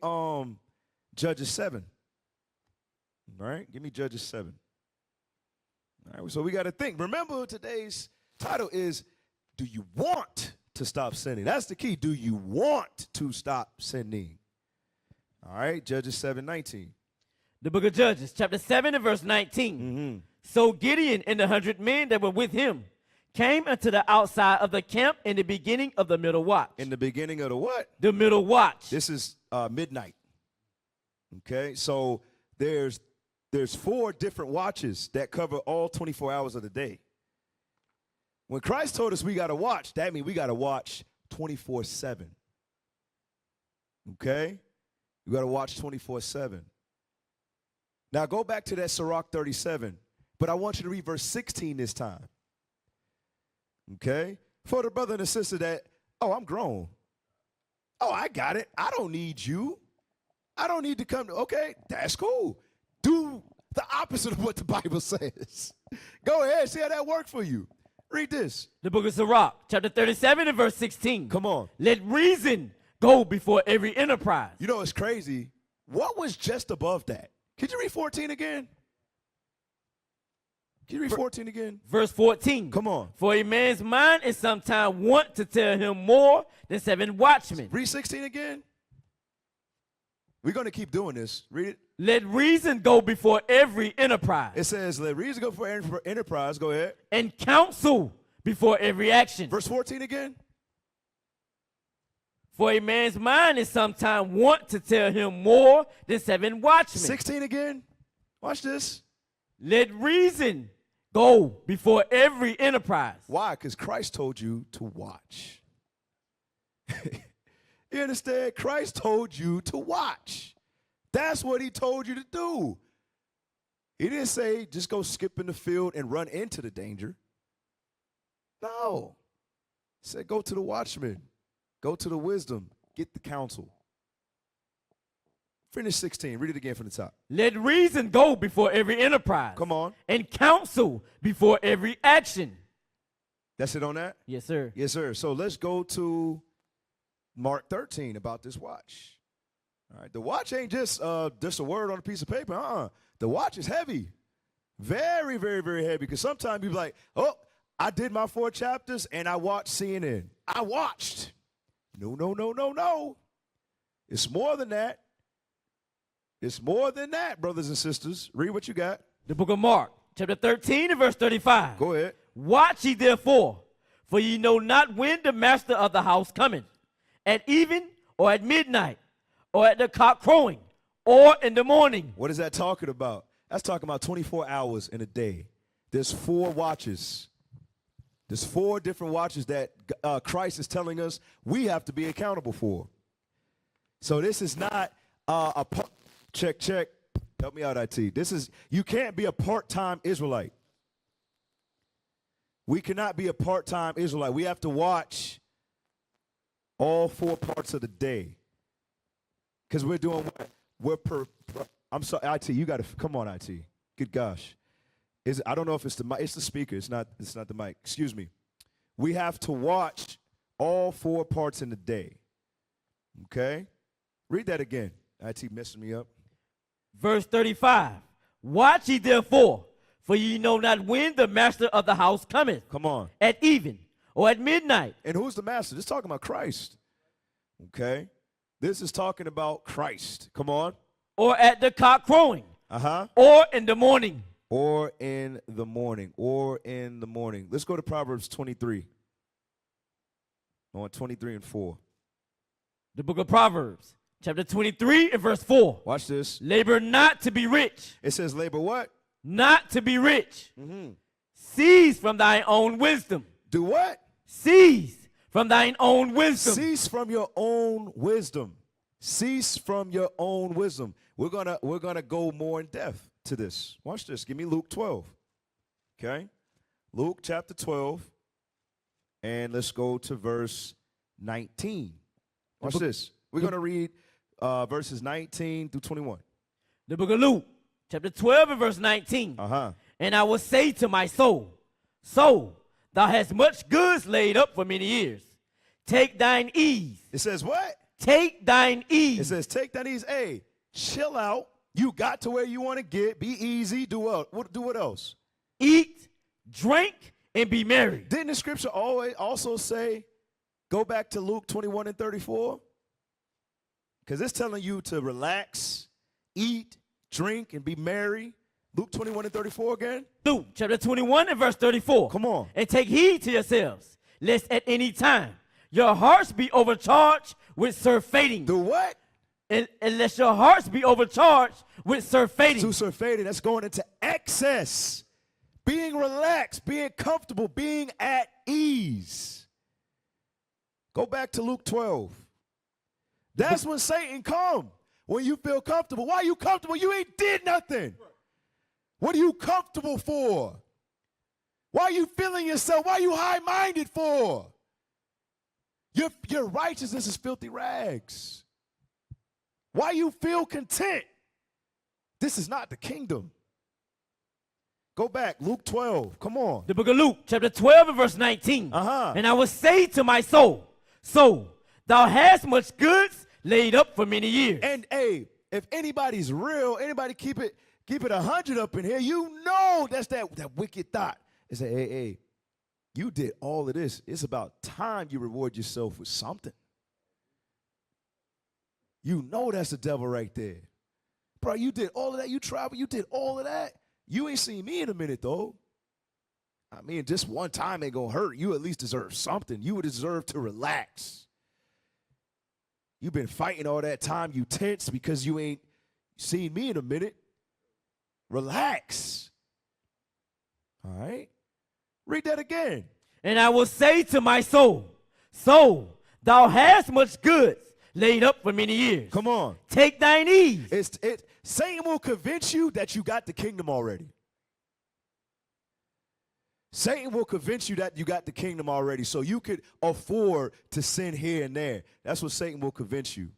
A: Judges 7. All right, give me Judges 7. All right, so we got to think. Remember, today's title is, do you want to stop sinning? That's the key. Do you want to stop sinning? All right, Judges 7:19.
B: The book of Judges, chapter 7 and verse 19. So Gideon and the 100 men that were with him came unto the outside of the camp in the beginning of the middle watch.
A: In the beginning of the what?
B: The middle watch.
A: This is midnight. Okay, so there's 4 different watches that cover all 24 hours of the day. When Christ told us we got to watch, that means we got to watch 24/7. Okay? You got to watch 24/7. Now go back to that Sirach 37, but I want you to read verse 16 this time. Okay? For the brother and the sister that, oh, I'm grown. Oh, I got it. I don't need you. I don't need to come. Okay, that's cool. Do the opposite of what the Bible says. Go ahead, see how that worked for you. Read this.
B: The book of Sirach, chapter 37 and verse 16.
A: Come on.
B: Let reason go before every enterprise.
A: You know, it's crazy. What was just above that? Could you read 14 again? Can you read 14 again?
B: Verse 14.
A: Come on.
B: For a man's mind is sometimes want to tell him more than 7 watchmen.
A: Read 16 again. We're going to keep doing this. Read it.
B: Let reason go before every enterprise.
A: It says, let reason go for enterprise. Go ahead.
B: And counsel before every action.
A: Verse 14 again.
B: For a man's mind is sometimes want to tell him more than 7 watchmen.
A: 16 again. Watch this.
B: Let reason go before every enterprise.
A: Why? Because Christ told you to watch. You understand? Christ told you to watch. That's what he told you to do. He didn't say just go skip in the field and run into the danger. No. He said go to the watchman. Go to the wisdom. Get the counsel. Finish 16. Read it again from the top.
B: Let reason go before every enterprise.
A: Come on.
B: And counsel before every action.
A: That's it on that?
B: Yes, sir.
A: Yes, sir. So let's go to Mark 13 about this watch. All right. The watch ain't just a word on a piece of paper. The watch is heavy. Very, very, very heavy. Because sometimes you're like, oh, I did my 4 chapters and I watched CNN. I watched. No. It's more than that. It's more than that, brothers and sisters. Read what you got.
B: The book of Mark, chapter 13 and verse 35.
A: Go ahead.
B: Watch ye therefore, for ye know not when the master of the house cometh, at even or at midnight, or at the cock crowing, or in the morning.
A: What is that talking about? That's talking about 24 hours in a day. There's 4 watches. There's 4 different watches that Christ is telling us we have to be accountable for. So this is not a check. Help me out, IT. You can't be a part-time Israelite. We cannot be a part-time Israelite. We have to watch all 4 parts of the day. Because we're doing what? I'm sorry, IT, you got to, come on, IT. Good gosh. I don't know if it's the mic. It's the speaker. It's not the mic. Excuse me. We have to watch all 4 parts in the day. Okay? Read that again. IT messing me up.
B: Verse 35. Watch ye therefore, for ye know not when the master of the house cometh.
A: Come on.
B: At even or at midnight.
A: And who's the master? This is talking about Christ. Okay? This is talking about Christ. Come on.
B: Or at the cock crowing.
A: Uh-huh.
B: Or in the morning.
A: Or in the morning. Or in the morning. Let's go to Proverbs 23. On 23 and 4.
B: The book of Proverbs, chapter 23 and verse 4.
A: Watch this.
B: Labor not to be rich.
A: It says labor what?
B: Not to be rich.
A: Mm-hmm.
B: Cease from thine own wisdom.
A: Do what?
B: Cease from thine own wisdom.
A: Cease from your own wisdom. Cease from your own wisdom. We're gonna go more in depth to this. Watch this. Give me Luke 12. Okay? Luke chapter 12. And let's go to verse 19. Watch this. We're going to read verses 19 through 21.
B: The book of Luke, chapter 12 and verse 19.
A: Uh-huh.
B: And I will say to my soul, soul, thou hast much goods laid up for many years. Take thine ease.
A: It says what?
B: Take thine ease.
A: It says take thine ease. Hey, chill out. You got to where you want to get. Be easy. Do what? Do what else?
B: Eat, drink, and be merry.
A: Didn't the scripture always also say, go back to Luke 21 and 34? Because it's telling you to relax, eat, drink, and be merry. Luke 21 and 34 again.
B: Luke chapter 21 and verse 34.
A: Come on.
B: And take heed to yourselves, lest at any time your hearts be overcharged with surfeiting.
A: Do what?
B: Unless your hearts be overcharged with surfeiting.
A: To surfeiting, that's going into excess. Being relaxed, being comfortable, being at ease. Go back to Luke 12. That's when Satan come. When you feel comfortable. Why are you comfortable? You ain't did nothing. What are you comfortable for? Why are you feeling yourself? Why are you high-minded for? Your righteousness is filthy rags. Why you feel content? This is not the kingdom. Go back, Luke 12. Come on.
B: The book of Luke, chapter 12 and verse 19. And I will say to my soul, thou hast much goods laid up for many years.
A: And hey, if anybody's real, anybody keep it 100 up in here, you know that's that wicked thought. It's like, hey, you did all of this. It's about time you reward yourself with something. You know that's the devil right there. Bro, you did all of that. You traveled. You did all of that. You ain't seen me in a minute, though. I mean, just one time ain't going to hurt. You at least deserve something. You would deserve to relax. You've been fighting all that time. You tense because you ain't seen me in a minute. Relax. All right? Read that again.
B: And I will say to my soul, thou hast much goods laid up for many years.
A: Come on.
B: Take thine ease.
A: Satan will convince you that you got the kingdom already. Satan will convince you that you got the kingdom already so you could afford to sin here and there. That's what Satan will convince you.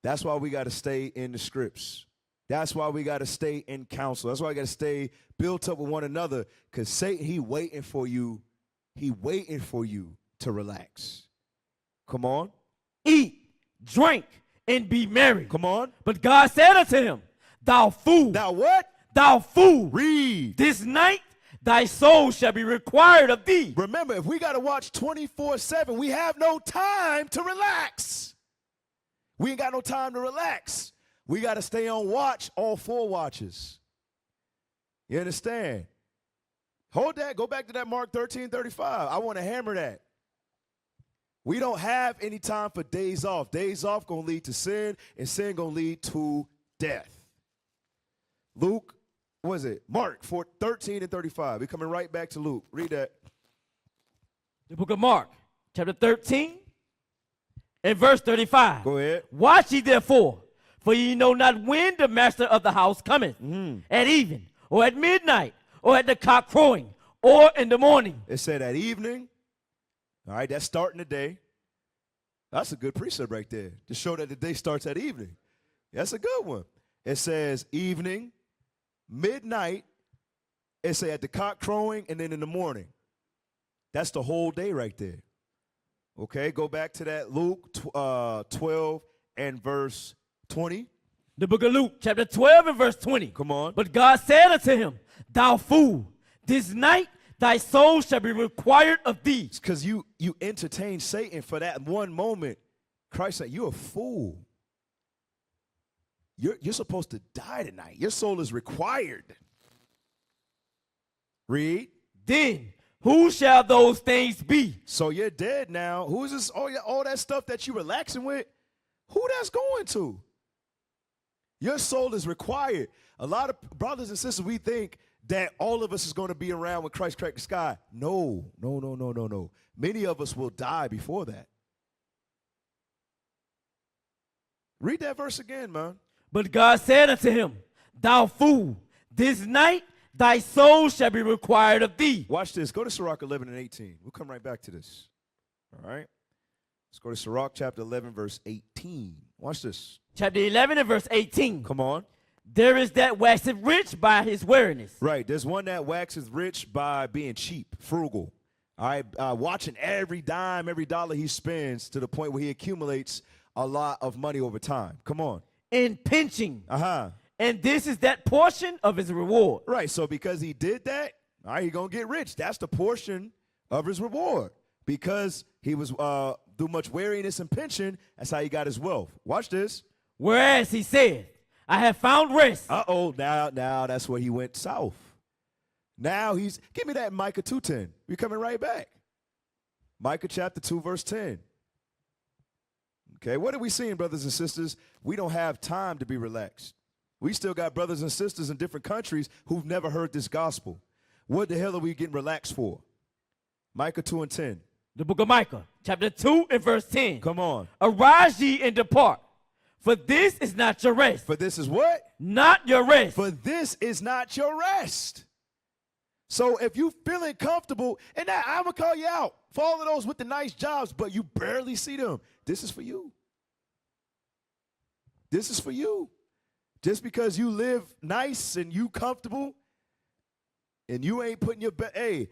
A: That's why we got to stay in the scripts. That's why we got to stay in counsel. That's why we got to stay built up with one another, because Satan, he waiting for you. He waiting for you to relax. Come on.
B: Eat, drink, and be merry.
A: Come on.
B: But God said unto him, thou fool.
A: Thou what?
B: Thou fool.
A: Read.
B: This night thy soul shall be required of thee.
A: Remember, if we got to watch 24/7, we have no time to relax. We ain't got no time to relax. We got to stay on watch all 4 watches. You understand? Hold that. Go back to that Mark 13:35. I want to hammer that. We don't have any time for days off. Days off going to lead to sin, and sin going to lead to death. Luke, what is it? Mark 13 and 35. We're coming right back to Luke. Read that.
B: The book of Mark, chapter 13 and verse 35.
A: Go ahead.
B: Watch ye therefore, for ye know not when the master of the house cometh, at even, or at midnight, or at the cock crowing, or in the morning.
A: It said at evening. All right, that's starting the day. That's a good precept right there, to show that the day starts at evening. That's a good one. It says evening, midnight, it says at the cock crowing, and then in the morning. That's the whole day right there. Okay, go back to that Luke 12 and verse 20.
B: The book of Luke, chapter 12 and verse 20.
A: Come on.
B: But God said unto him, thou fool, this night thy soul shall be required of thee.
A: It's because you entertain Satan for that one moment. Christ said, you're a fool. You're supposed to die tonight. Your soul is required. Read.
B: Then who shall those things be?
A: So you're dead now. Who is this? All that stuff that you relaxing with? Who that's going to? Your soul is required. A lot of brothers and sisters, we think that all of us is going to be around when Christ cracked the sky. No. Many of us will die before that. Read that verse again, man.
B: But God said unto him, thou fool, this night thy soul shall be required of thee.
A: Watch this. Go to Sirach 11 and 18. We'll come right back to this. All right? Let's go to Sirach chapter 11, verse 18. Watch this.
B: Chapter 11 and verse 18.
A: Come on.
B: There is that waxeth rich by his wariness.
A: Right. There's one that waxes rich by being cheap, frugal. All right. Watching every dime, every dollar he spends to the point where he accumulates a lot of money over time. Come on.
B: And pinching.
A: Uh-huh.
B: And this is that portion of his reward.
A: Right. So because he did that, all right, he's going to get rich. That's the portion of his reward. Because he was through much weariness and pension, that's how he got his wealth. Watch this.
B: Whereas he said, I have found rest.
A: Uh-oh, now that's where he went south. Now give me that Micah 2:10. We're coming right back. Micah chapter 2, verse 10. Okay, what are we seeing, brothers and sisters? We don't have time to be relaxed. We still got brothers and sisters in different countries who've never heard this gospel. What the hell are we getting relaxed for? Micah 2 and 10.
B: The book of Micah, chapter 2 and verse 10.
A: Come on.
B: Arise ye and depart, for this is not your rest.
A: For this is what?
B: Not your rest.
A: For this is not your rest. So if you feeling comfortable, and now I'm going to call you out for all of those with the nice jobs, but you barely see them. This is for you. This is for you. Just because you live nice and you comfortable and you ain't putting your best, hey,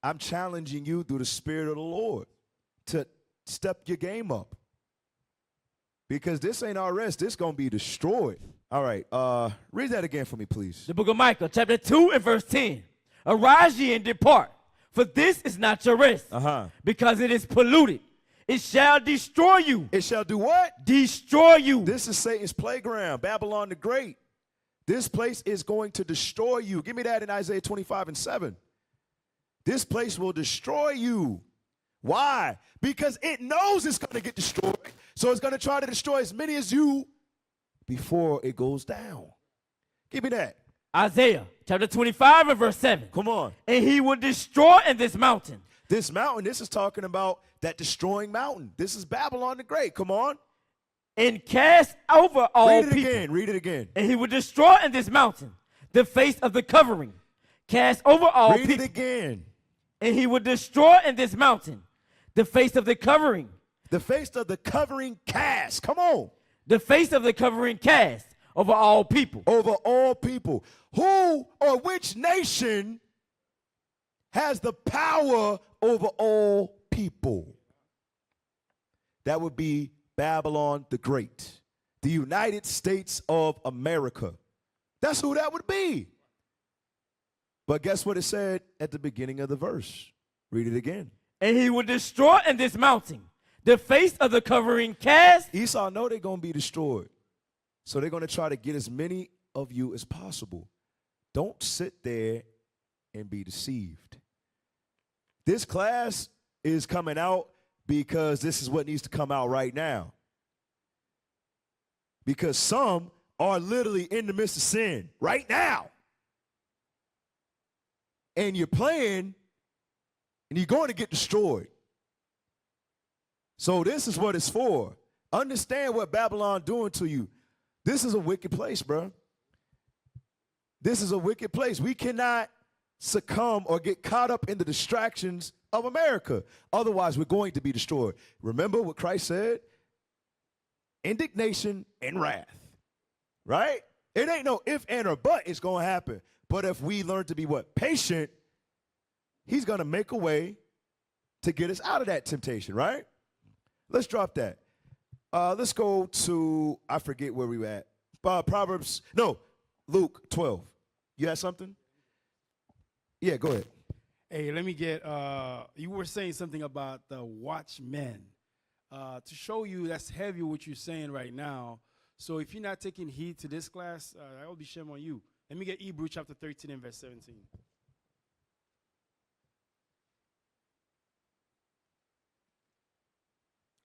A: I'm challenging you through the Spirit of the Lord to step your game up. Because this ain't our rest. This going to be destroyed. All right, read that again for me, please.
B: The book of Micah, chapter 2 and verse 10. Arise ye and depart, for this is not your rest, because it is polluted. It shall destroy you.
A: It shall do what?
B: Destroy you.
A: This is Satan's playground, Babylon the Great. This place is going to destroy you. Give me that in Isaiah 25 and 7. This place will destroy you. Why? Because it knows it's going to get destroyed. So it's going to try to destroy as many as you before it goes down. Give me that.
B: Isaiah chapter 25 and verse 7.
A: Come on.
B: And he will destroy in this mountain.
A: This mountain, this is talking about that destroying mountain. This is Babylon the Great. Come on.
B: And cast over all people.
A: Read it again. Read it again.
B: And he will destroy in this mountain the face of the covering. Cast over all people.
A: Read it again.
B: And he will destroy in this mountain the face of the covering.
A: The face of the covering cast. Come on.
B: The face of the covering cast over all people.
A: Over all people. Who or which nation has the power over all people? That would be Babylon the Great. The United States of America. That's who that would be. But guess what it said at the beginning of the verse? Read it again.
B: And he will destroy in this mountain the face of the covering cast.
A: Esau know they're going to be destroyed. So they're going to try to get as many of you as possible. Don't sit there and be deceived. This class is coming out because this is what needs to come out right now. Because some are literally in the midst of sin right now. And you're playing and you're going to get destroyed. So this is what it's for. Understand what Babylon doing to you. This is a wicked place, bro. This is a wicked place. We cannot succumb or get caught up in the distractions of America. Otherwise, we're going to be destroyed. Remember what Christ said? Indignation and wrath, right? It ain't no if, and, or but it's going to happen. But if we learn to be what? Patient, he's going to make a way to get us out of that temptation, right? Let's drop that. Let's go to, I forget where we were at. Luke 12. You had something? Yeah, go ahead.
D: Hey, let me get, you were saying something about the watchmen. To show you that's heavy what you're saying right now. So if you're not taking heed to this class, that will be shame on you. Let me get Hebrews chapter 13 and verse 17.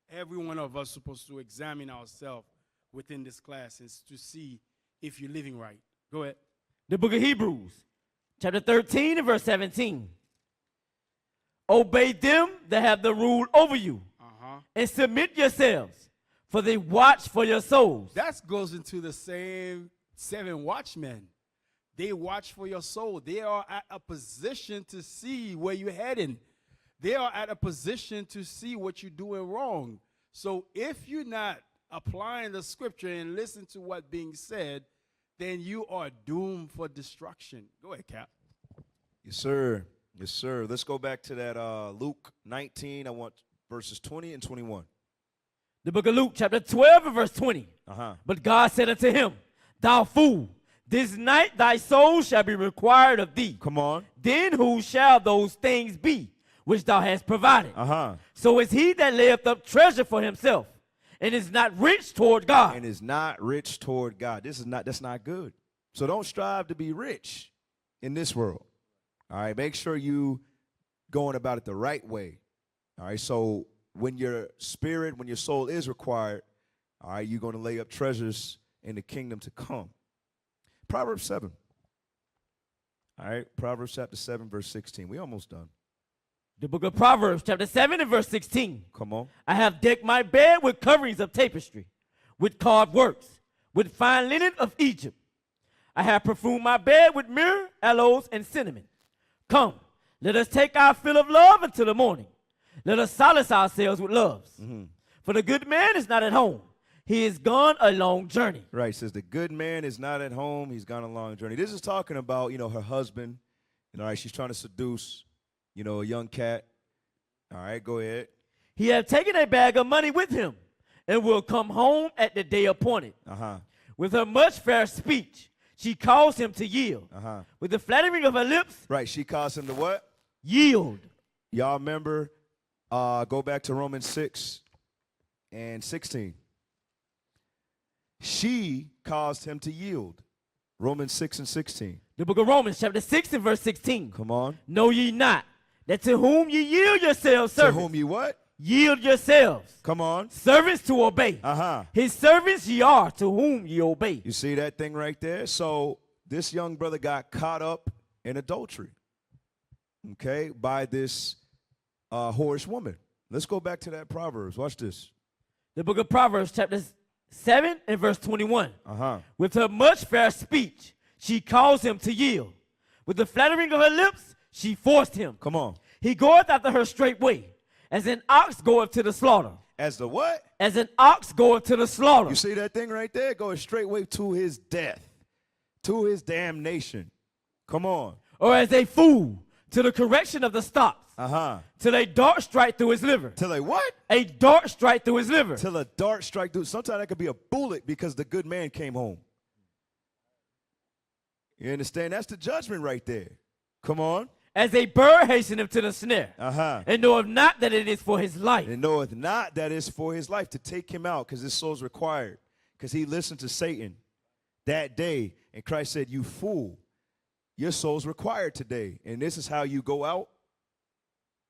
D: Every one of us supposed to examine ourselves within this class and to see if you're living right. Go ahead.
B: The book of Hebrews, chapter 13 and verse 17. Obey them that have the rule over you, and submit yourselves, for they watch for your souls.
D: That goes into the same 7 watchmen. They watch for your soul. They are at a position to see where you're heading. They are at a position to see what you're doing wrong. So if you're not applying the scripture and listen to what's being said, then you are doomed for destruction. Go ahead, Cap.
A: Yes, sir. Yes, sir. Let's go back to that Luke 19. I want verses 20 and 21.
B: The book of Luke, chapter 12 and verse 20. But God said unto him, thou fool, this night thy soul shall be required of thee.
A: Come on.
B: Then who shall those things be which thou hast provided. So is he that layeth up treasure for himself, and is not rich toward God.
A: And is not rich toward God. That's not good. So don't strive to be rich in this world. All right, make sure you going about it the right way. All right, so when your spirit, when your soul is required, all right, you're going to lay up treasures in the kingdom to come. Proverbs 7. All right, Proverbs chapter 7, verse 16. We almost done.
B: The book of Proverbs, chapter 7 and verse 16.
A: Come on.
B: I have decked my bed with coverings of tapestry, with carved works, with fine linen of Egypt. I have perfumed my bed with myrrh, aloes, and cinnamon. Come, let us take our fill of love until the morning. Let us solace ourselves with loves. For the good man is not at home. He is gone a long journey.
A: Right, says the good man is not at home. He's gone a long journey. This is talking about, her husband. All right, she's trying to seduce, a young cat. All right, go ahead.
B: He hath taken a bag of money with him, and will come home at the day appointed. With her much fair speech, she caused him to yield. With the flattering of her lips.
A: Right, she caused him to what?
B: Yield.
A: Y'all remember, go back to Romans 6 and 16. She caused him to yield. Romans 6 and 16.
B: The book of Romans, chapter 6 and verse 16.
A: Come on.
B: Know ye not that to whom ye yield yourselves servants.
A: To whom ye what?
B: Yield yourselves.
A: Come on.
B: Servants to obey. His servants ye are to whom ye obey.
A: You see that thing right there? So this young brother got caught up in adultery, okay, by this whorish woman. Let's go back to that Proverbs. Watch this.
B: The book of Proverbs, chapter 7 and verse 21. With her much fair speech, she caused him to yield. With the flattering of her lips, she forced him.
A: Come on.
B: He goeth after her straight way, as an ox goeth to the slaughter.
A: As the what?
B: As an ox goeth to the slaughter.
A: You see that thing right there? Going straightway to his death, to his damnation. Come on.
B: Or as a fool to the correction of the stocks. Till a dart strike through his liver.
A: Till a what?
B: A dart strike through his liver.
A: Till a dart strike through. Sometimes that could be a bullet because the good man came home. You understand? That's the judgment right there. Come on.
B: As a bird hasteneth to the snare. And knoweth not that it is for his life.
A: And knoweth not that it's for his life to take him out because his soul's required. Because he listened to Satan that day. And Christ said, you fool, your soul's required today. And this is how you go out.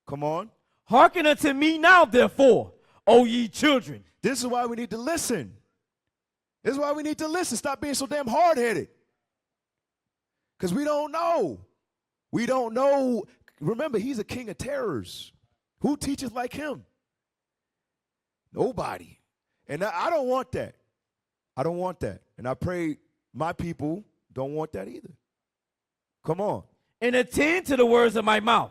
A: Come on.
B: Hearken unto me now, therefore, O ye children.
A: This is why we need to listen. This is why we need to listen. Stop being so damn hard-headed. Because we don't know. We don't know. Remember, he's a king of terrors. Who teaches like him? Nobody. And I don't want that. I don't want that. And I pray my people don't want that either. Come on.
B: And attend to the words of my mouth.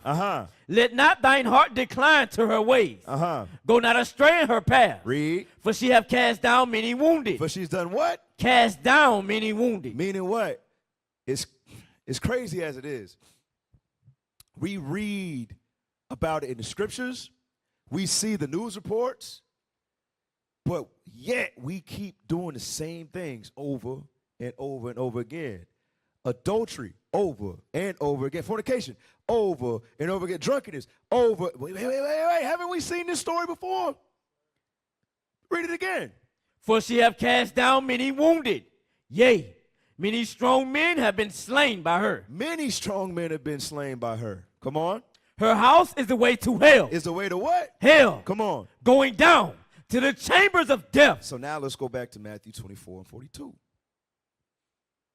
B: Let not thine heart decline to her ways. Go not astray in her path.
A: Read.
B: For she hath cast down many wounded.
A: For she's done what?
B: Cast down many wounded.
A: Meaning what? It's crazy as it is. We read about it in the scriptures. We see the news reports. But yet we keep doing the same things over and over and over again. Adultery, over and over again. Fornication, over and over again. Drunkenness, over. Wait. Haven't we seen this story before? Read it again.
B: For she hath cast down many wounded. Yea, many strong men have been slain by her.
A: Many strong men have been slain by her. Come on.
B: Her house is the way to hell.
A: Is the way to what?
B: Hell.
A: Come on.
B: Going down to the chambers of death.
A: So now let's go back to Matthew 24 and 42.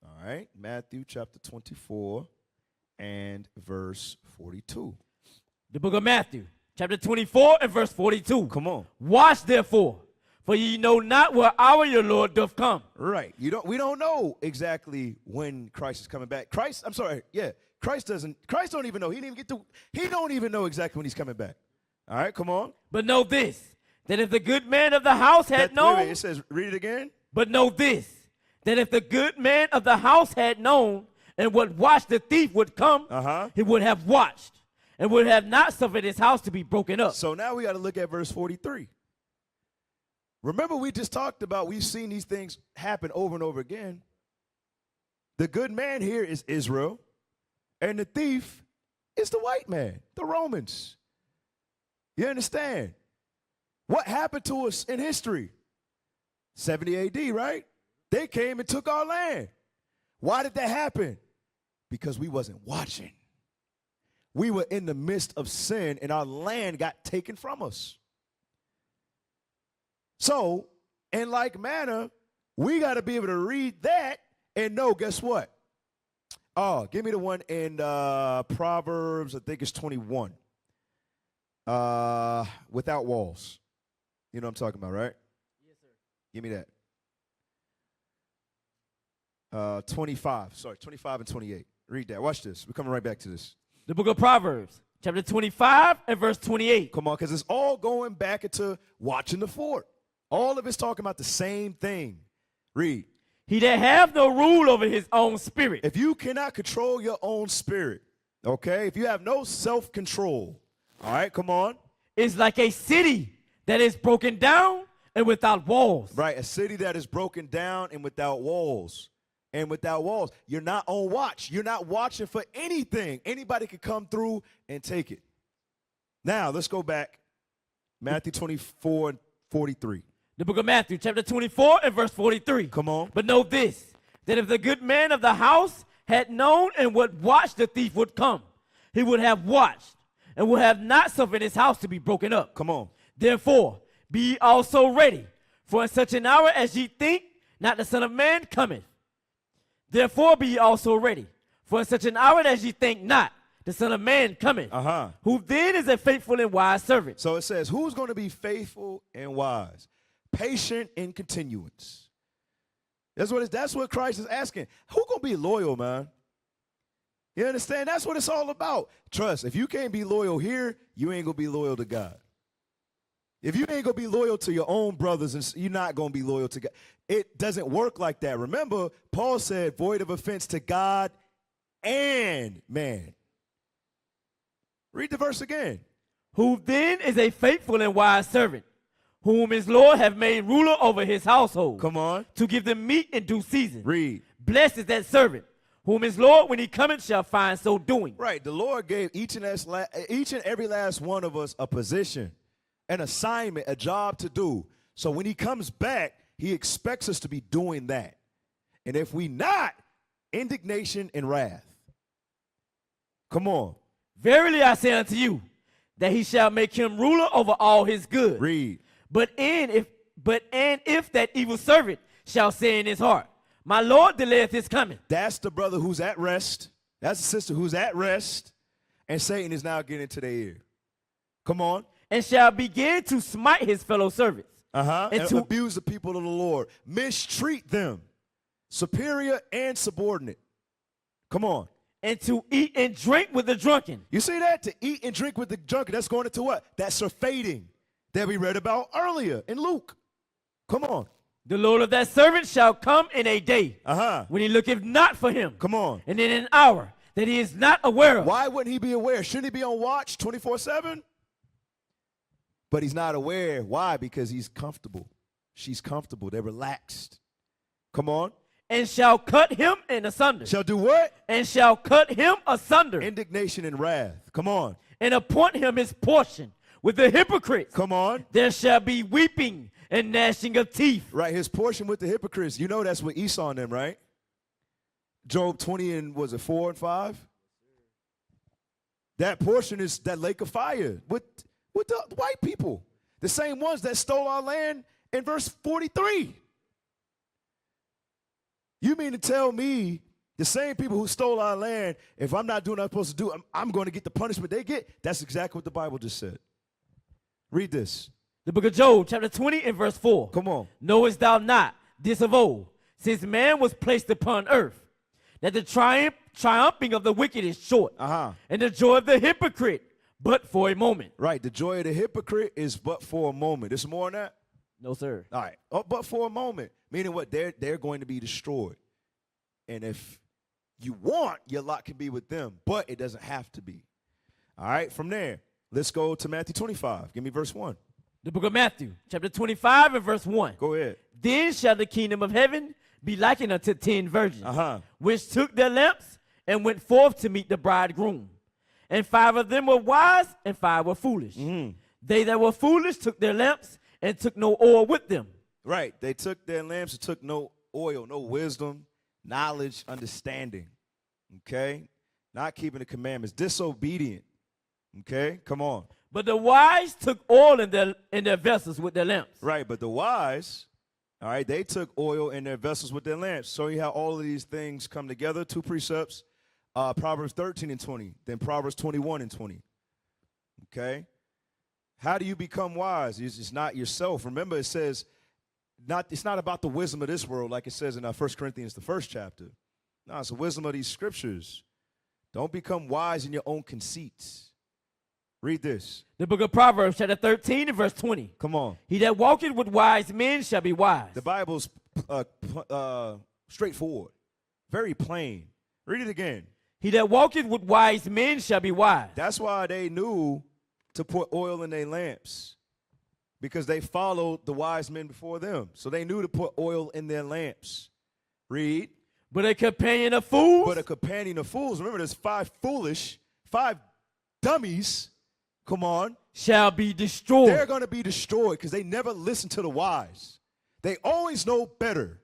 A: All right, Matthew chapter 24 and verse 42.
B: The book of Matthew, chapter 24 and verse 42.
A: Come on.
B: Watch therefore, for ye know not what hour your Lord doth come.
A: Right. We don't know exactly when Christ is coming back. Christ don't even know. He don't even know exactly when he's coming back. All right, come on.
B: But know this, that if the good man of the house had known.
A: Wait, it says, read it again.
B: But know this, that if the good man of the house had known and would watch the thief would come, he would have watched and would have not suffered his house to be broken up.
A: So now we got to look at verse 43. Remember, we just talked about, we've seen these things happen over and over again. The good man here is Israel, and the thief is the white man, the Romans. You understand? What happened to us in history? 70 AD, right? They came and took our land. Why did that happen? Because we wasn't watching. We were in the midst of sin and our land got taken from us. So, in like manner, we got to be able to read that and know, guess what? Oh, give me the one in Proverbs, I think it's 21. Without walls. You know what I'm talking about, right?
B: Yes, sir.
A: Give me that. 25 and 28. Read that. Watch this. We're coming right back to this.
B: The book of Proverbs, chapter 25 and verse 28.
A: Come on, because it's all going back into watching the fort. All of it's talking about the same thing. Read.
B: He that have no rule over his own spirit.
A: If you cannot control your own spirit, okay, if you have no self-control, all right, come on.
B: Is like a city that is broken down and without walls.
A: Right, a city that is broken down and without walls. And without walls. You're not on watch. You're not watching for anything. Anybody could come through and take it. Now, let's go back. Matthew 24 and 43.
B: The book of Matthew, chapter 24 and verse 43.
A: Come on.
B: But know this, that if the good man of the house had known and would watch the thief would come, he would have watched and would have not suffered his house to be broken up.
A: Come on.
B: Therefore, be ye also ready, for in such an hour as ye think, not the Son of Man cometh. Therefore be ye also ready, for in such an hour as ye think not, the Son of Man cometh. Who then is a faithful and wise servant.
A: So it says, who's going to be faithful and wise? Patient in continuance. That's what Christ is asking. Who going to be loyal, man? You understand? That's what it's all about. Trust, if you can't be loyal here, you ain't going to be loyal to God. If you ain't going to be loyal to your own brothers, you're not going to be loyal to God. It doesn't work like that. Remember, Paul said, void of offense to God and man. Read the verse again.
B: Who then is a faithful and wise servant, whom his Lord have made ruler over his household.
A: Come on.
B: To give them meat in due season.
A: Read.
B: Blessed is that servant, whom his Lord, when he cometh, shall find so doing.
A: Right. The Lord gave each and every last one of us a position, an assignment, a job to do. So when he comes back, he expects us to be doing that. And if we not, indignation and wrath. Come on.
B: Verily I say unto you, that he shall make him ruler over all his goods.
A: Read.
B: But if that evil servant shall say in his heart, my Lord delayeth his coming.
A: That's the brother who's at rest. That's the sister who's at rest. And Satan is now getting into their ear. Come on.
B: And shall begin to smite his fellow servants.
A: And to abuse the people of the Lord. Mistreat them. Superior and subordinate. Come on.
B: And to eat and drink with the drunken.
A: You see that? To eat and drink with the drunken. That's going into what? That's surfeiting that we read about earlier in Luke. Come on.
B: The Lord of that servant shall come in a day when he looketh not for him.
A: Come on.
B: And in an hour that he is not aware of.
A: Why wouldn't he be aware? Shouldn't he be on watch 24/7? But he's not aware. Why? Because he's comfortable. She's comfortable. They're relaxed. Come on.
B: And shall cut him in asunder.
A: Shall do what?
B: And shall cut him asunder.
A: Indignation and wrath. Come on.
B: And appoint him his portion with the hypocrites.
A: Come on.
B: There shall be weeping and gnashing of teeth.
A: Right, his portion with the hypocrites. You know that's what Esau and them, right? Job 20 and was it 4 and 5? That portion is that lake of fire with the white people. The same ones that stole our land in verse 43. You mean to tell me the same people who stole our land, if I'm not doing what I'm supposed to do, I'm going to get the punishment they get? That's exactly what the Bible just said. Read this.
B: The book of Job, chapter 20 and verse 4.
A: Come on.
B: Knowest thou not this of old, since man was placed upon earth, that the triumphing of the wicked is short, and the joy of the hypocrite but for a moment.
A: Right, the joy of the hypocrite is but for a moment. There's more than that?
B: No, sir.
A: All right, but for a moment. Meaning what? They're going to be destroyed. And if you want, your lot can be with them, but it doesn't have to be. All right, from there, let's go to Matthew 25. Give me verse 1.
B: The book of Matthew, chapter 25 and verse 1.
A: Go ahead.
B: Then shall the kingdom of heaven be likened unto 10 virgins, which took their lamps and went forth to meet the bridegroom. And 5 of them were wise, and 5 were foolish. They that were foolish took their lamps and took no oil with them.
A: Right. They took their lamps and took no oil, no wisdom, knowledge, understanding. Okay? Not keeping the commandments. Disobedient. Okay? Come on.
B: But the wise took oil in their vessels with their lamps.
A: Right. But the wise, all right, they took oil in their vessels with their lamps. So you how all of these things come together. Two precepts. Proverbs 13 and 20. Then Proverbs 21 and 20. Okay? How do you become wise? It's not yourself. Remember, it says, it's not about the wisdom of this world, like it says in 1 Corinthians, the 1st chapter. No, it's the wisdom of these scriptures. Don't become wise in your own conceits. Read this.
B: The book of Proverbs, chapter 13 and verse 20.
A: Come on.
B: He that walketh with wise men shall be wise.
A: The Bible's straightforward, very plain. Read it again.
B: He that walketh with wise men shall be wise.
A: That's why they knew to put oil in their lamps, because they followed the wise men before them. So they knew to put oil in their lamps. Read.
B: But a companion of fools.
A: But a companion of fools. Remember, there's 5 dummies. Come on.
B: Shall be destroyed.
A: They're going to be destroyed because they never listen to the wise. They always know better.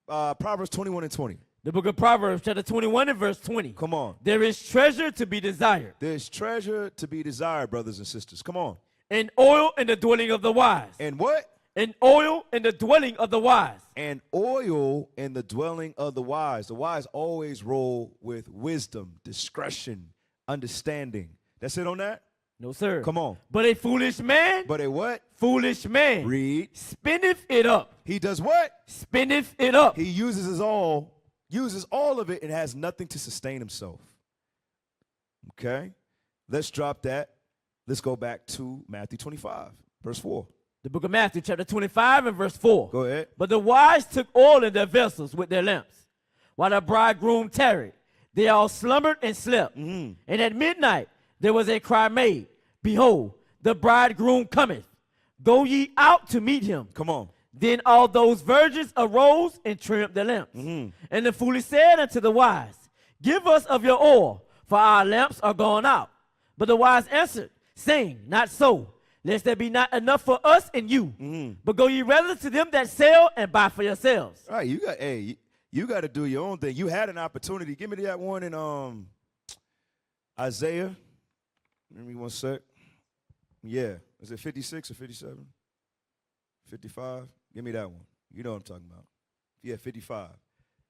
A: Proverbs 21 and 20.
B: The book of Proverbs, chapter 21 and verse 20.
A: Come on.
B: There is treasure to be desired.
A: There's treasure to be desired, brothers and sisters. Come on.
B: And oil in the dwelling of the wise.
A: And what?
B: And oil in the dwelling of the wise.
A: And oil in the dwelling of the wise. The wise always roll with wisdom, discretion, understanding. That's it on that?
B: No, sir.
A: Come on.
B: But a foolish man.
A: But a what?
B: Foolish man.
A: Read.
B: Spendeth it up.
A: He does what?
B: Spendeth it up.
A: He uses all of it and has nothing to sustain himself. Okay? Let's drop that. Let's go back to Matthew 25, verse 4.
B: The book of Matthew, chapter 25 and verse 4.
A: Go ahead.
B: But the wise took oil in their vessels with their lamps, while the bridegroom tarried. They all slumbered and slept.
A: Mm-hmm.
B: And at midnight there was a cry made, Behold, the bridegroom cometh. Go ye out to meet him.
A: Come on.
B: Then all those virgins arose and trimmed their lamps.
A: Mm-hmm.
B: And the foolish said unto the wise, Give us of your oil, for our lamps are gone out. But the wise answered, saying, Not so, lest there be not enough for us and you.
A: Mm-hmm.
B: But go ye rather to them that sell and buy for yourselves.
A: All right, you got to do your own thing. You had an opportunity. Give me that one in Isaiah. Give me one sec. Yeah. Is it 56 or 57? 55? Give me that one. You know what I'm talking about. Yeah, 55.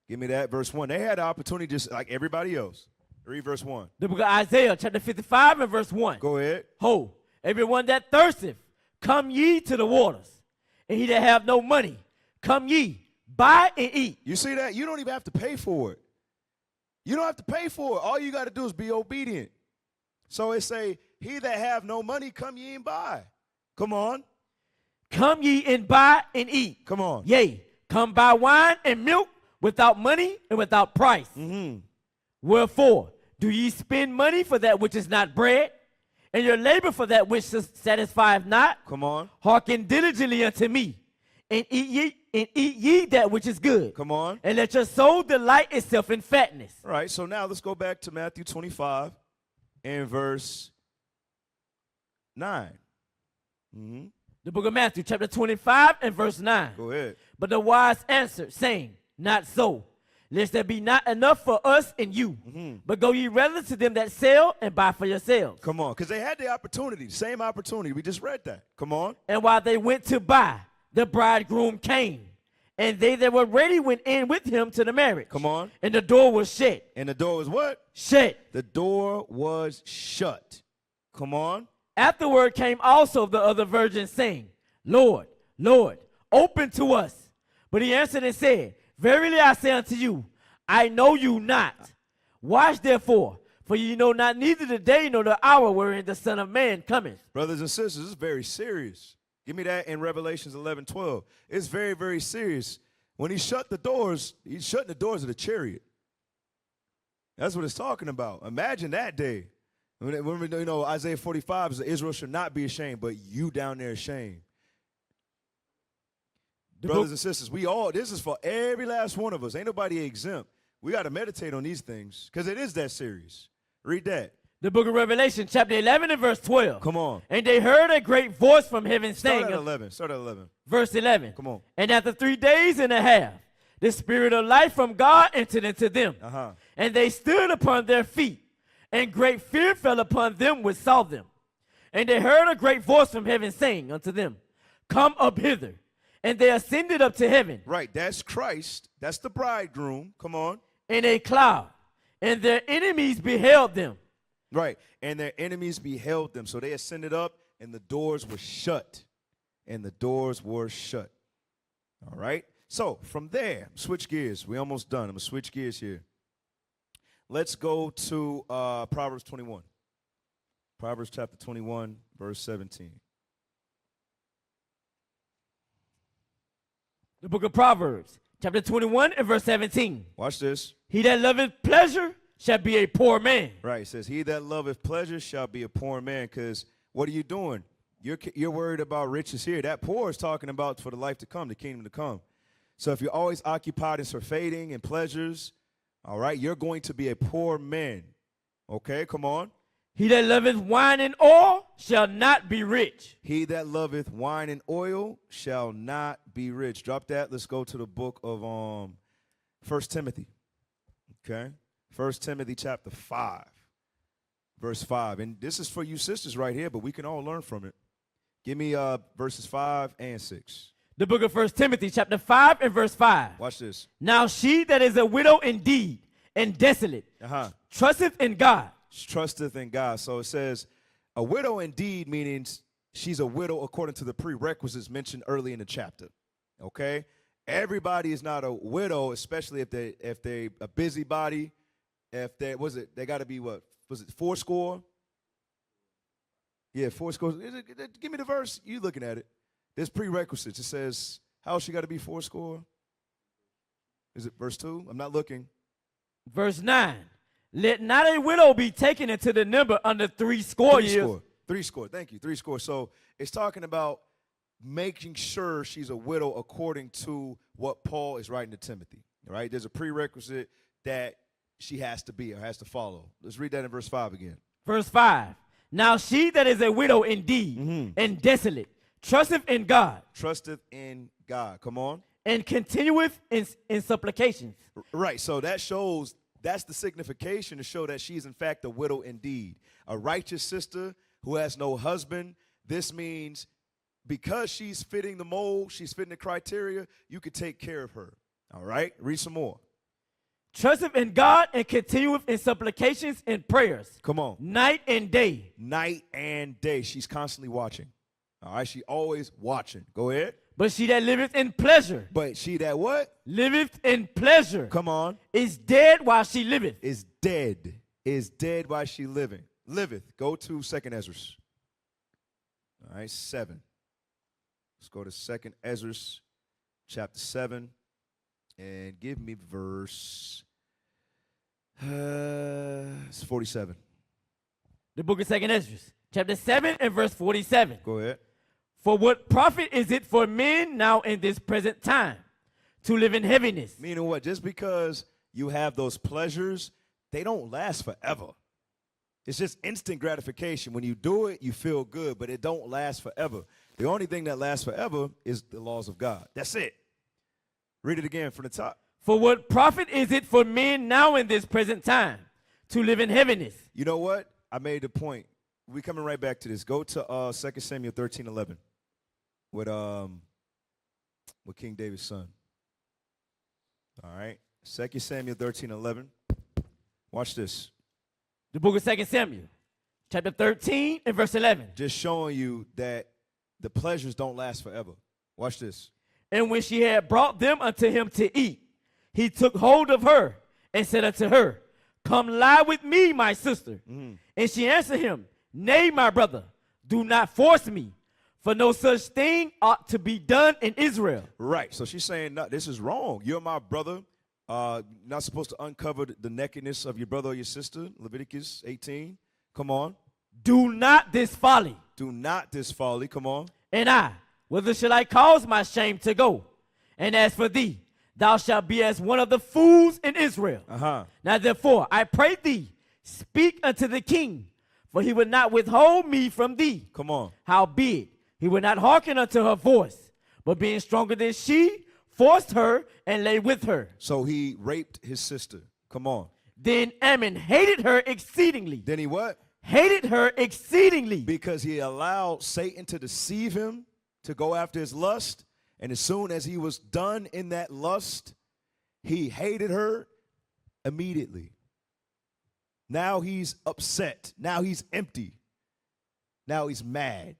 A: Give me that. Verse 1. They had the opportunity just like everybody else. Read verse 1.
B: The book of Isaiah, chapter 55 and verse 1.
A: Go ahead.
B: Ho, everyone that thirsteth, come ye to the waters. And he that have no money, come ye, buy and eat.
A: You see that? You don't even have to pay for it. You don't have to pay for it. All you got to do is be obedient. So it say, he that have no money, come ye and buy. Come on.
B: Come ye and buy and eat.
A: Come on.
B: Yea, come buy wine and milk without money and without price.
A: Mm-hmm.
B: Wherefore, do ye spend money for that which is not bread, and your labor for that which satisfieth not?
A: Come on.
B: Hearken diligently unto me, and eat ye that which is good.
A: Come on.
B: And let your soul delight itself in fatness.
A: All right, so now let's go back to Matthew 25 and verse 9. Mm-hmm.
B: The book of Matthew, chapter 25 and verse 9.
A: Go ahead.
B: But the wise answered, saying, Not so, lest there be not enough for us and you.
A: Mm-hmm.
B: But go ye rather to them that sell and buy for yourselves.
A: Come on, because they had the opportunity, same opportunity. We just read that. Come on.
B: And while they went to buy, the bridegroom came. And they that were ready went in with him to the marriage.
A: Come on.
B: And the door was shut.
A: And the door was what?
B: Shut.
A: The door was shut. Come on.
B: Afterward came also the other virgins, saying, Lord, Lord, open to us. But he answered and said, Verily I say unto you, I know you not. Watch therefore, for ye know not neither the day nor the hour wherein the Son of Man cometh.
A: Brothers and sisters, this is very serious. Give me that in Revelations 11:12. It's very, very serious. When he shut the doors, he's shutting the doors of the chariot. That's what it's talking about. Imagine that day. When we, Isaiah 45 is that Israel should not be ashamed, but you down there ashamed. Brothers and sisters, this is for every last one of us. Ain't nobody exempt. We got to meditate on these things because it is that serious. Read that.
B: The book of Revelation, chapter 11 and verse 12.
A: Come on.
B: And they heard a great voice from heaven
A: Start
B: saying,
A: at 11. Start at 11.
B: verse 11.
A: Come on.
B: And after 3 days and a half, the Spirit of life from God entered into them.
A: Uh-huh.
B: And they stood upon their feet, and great fear fell upon them which saw them. And they heard a great voice from heaven saying unto them, Come up hither. And they ascended up to heaven
A: Right, that's Christ. That's the bridegroom. Come on.
B: in a cloud, and their enemies beheld them.
A: Right, and their enemies beheld them. So they ascended up, and the doors were shut. And the doors were shut. All right. So from there, switch gears. We're almost done. I'm going to switch gears here. Let's go to Proverbs 21. Proverbs chapter 21, verse 17.
B: The book of Proverbs, chapter 21 and verse 17.
A: Watch this.
B: He that loveth pleasure shall be a poor man.
A: Right, it says, he that loveth pleasure shall be a poor man. Because what are you doing? You're worried about riches here. That poor is talking about for the life to come, the kingdom to come. So if you're always occupied in surfeiting and pleasures, all right, you're going to be a poor man. Okay, come on.
B: He that loveth wine and oil shall not be rich.
A: He that loveth wine and oil shall not be rich. Drop that. Let's go to the book of 1 Timothy. Okay. 1 Timothy chapter 5, verse 5. And this is for you sisters right here, but we can all learn from it. Give me verses 5 and 6.
B: The book of 1 Timothy chapter 5 and verse 5.
A: Watch this.
B: Now she that is a widow indeed and desolate trusteth in God.
A: Trusteth in God. So it says a widow indeed, meaning she's a widow according to the prerequisites mentioned early in the chapter. Okay? Everybody is not a widow, especially if they a busybody. If they they got to be what was it 40? Yeah, 40. Give me the verse. You looking at it? There's prerequisites. It says how she got to be 40. Is it verse 2? I'm not looking.
B: Verse 9. Let not a widow be taken into the number under 60 years.
A: 60. Thank you. 60. So it's talking about making sure she's a widow according to what Paul is writing to Timothy. All right. There's a prerequisite that she has to be or has to follow. Let's read that in verse 5 again.
B: Verse 5. Now she that is a widow indeed and desolate trusteth in God.
A: Trusteth in God. Come on.
B: And continueth in supplications.
A: Right. So that shows. That's the signification to show that she's in fact a widow indeed. A righteous sister who has no husband. This means because she's fitting the mold, she's fitting the criteria, you could take care of her. All right? Read some more.
B: Trusteth in God and continueth in supplications and prayers.
A: Come on.
B: Night and day.
A: Night and day. She's constantly watching. All right? She always watching. Go ahead.
B: But she that liveth in pleasure.
A: But she that what?
B: Liveth in pleasure.
A: Come on.
B: Is dead while she liveth.
A: Is dead. Is dead while she living. Liveth. Go to 2nd Ezra. All right, 7. Let's go to 2nd Ezra, chapter 7. And give me verse 47.
B: The book of 2nd Ezra, chapter 7 and verse 47.
A: Go ahead.
B: For what profit is it for men now in this present time to live in heaviness?
A: Meaning what? Just because you have those pleasures, they don't last forever. It's just instant gratification. When you do it, you feel good, but it don't last forever. The only thing that lasts forever is the laws of God. That's it. Read it again from the top.
B: For what profit is it for men now in this present time to live in heaviness?
A: You know what? I made the point. We're coming right back to this. Go to 2 Samuel 13:11 with King David's son. All right. 2 Samuel 13:11. Watch this.
B: The book of 2 Samuel, chapter 13 and verse 11.
A: Just showing you that the pleasures don't last forever. Watch this.
B: And when she had brought them unto him to eat, he took hold of her and said unto her, Come lie with me, my sister. And she answered him, Nay, my brother, do not force me, for no such thing ought to be done in Israel.
A: Right. So she's saying, no, this is wrong. You're my brother. Not supposed to uncover the nakedness of your brother or your sister. Leviticus 18. Come on.
B: Do not this folly.
A: Do not this folly. Come on.
B: And I, whither shall I cause my shame to go? And as for thee, thou shalt be as one of the fools in Israel. Now therefore, I pray thee, speak unto the king for he would not withhold me from thee.
A: Come on.
B: Howbeit, he would not hearken unto her voice, but being stronger than she, forced her and lay with her.
A: So he raped his sister. Come on.
B: Then Ammon hated her exceedingly.
A: Then he what?
B: Hated her exceedingly.
A: Because he allowed Satan to deceive him, to go after his lust. And as soon as he was done in that lust, he hated her immediately. Now he's upset. Now he's empty. Now he's mad.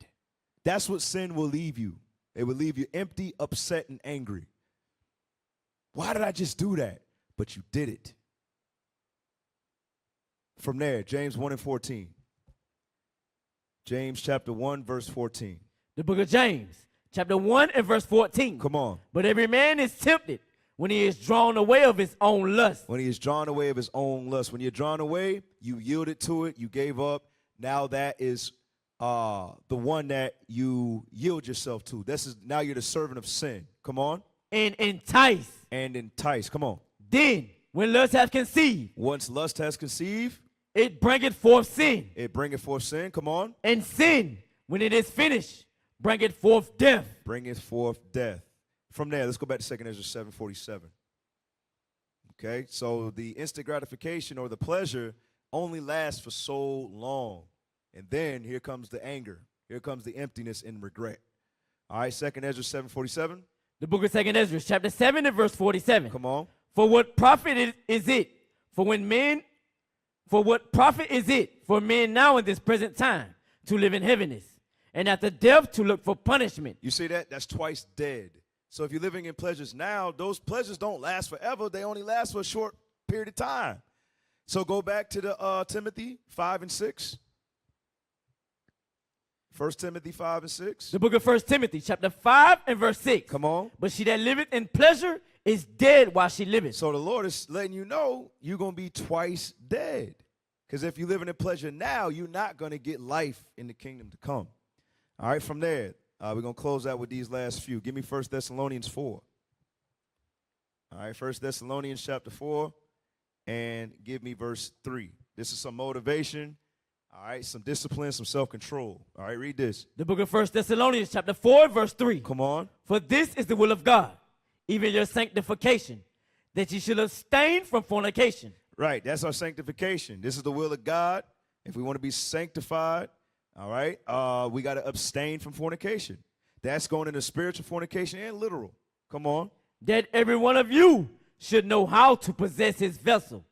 A: That's what sin will leave you. It will leave you empty, upset, and angry. Why did I just do that? But you did it. From there, James 1 and 14. James chapter 1, verse 14.
B: The book of James, chapter 1 and verse 14.
A: Come on.
B: But every man is tempted when he is drawn away of his own lust.
A: When he is drawn away of his own lust. When you're drawn away, you yielded to it, you gave up. Now that is the one that you yield yourself to. Now you're the servant of sin. Come on.
B: And entice.
A: And entice. Come on.
B: Then, when lust hath conceived,
A: once lust has conceived,
B: it bringeth forth sin.
A: It bringeth forth sin. Come on.
B: And sin, when it is finished, bringeth forth death.
A: Bringeth forth death. From there, let's go back to 2 Ezra 7:47. Okay, so the instant gratification or the pleasure only lasts for so long. And then here comes the anger. Here comes the emptiness and regret. All right, 2 Ezra 7:47.
B: The book of 2 Ezra, chapter 7 and verse 47.
A: Come on.
B: For what profit is it for men now in this present time to live in heaviness, and after death to look for punishment?
A: You see that? That's twice dead. So if you're living in pleasures now, those pleasures don't last forever. They only last for a short period of time. So go back to the Timothy 5 and 6. 1 Timothy 5 and 6.
B: The book of 1 Timothy, chapter 5 and verse 6.
A: Come on.
B: But she that liveth in pleasure is dead while she liveth.
A: So the Lord is letting you know you're going to be twice dead. Because if you're living in pleasure now, you're not going to get life in the kingdom to come. All right, from there, we're going to close out with these last few. Give me 1 Thessalonians 4. All right, 1 Thessalonians chapter 4, and give me verse 3. This is some motivation. All right, some discipline, some self-control. All right, read this.
B: The book of 1 Thessalonians chapter 4, verse 3.
A: Come on.
B: For this is the will of God, even your sanctification, that ye should abstain from fornication.
A: Right, that's our sanctification. This is the will of God. If we want to be sanctified, all right, we got to abstain from fornication. That's going into spiritual fornication and literal. Come on.
B: That every one of you should know how to possess his vessel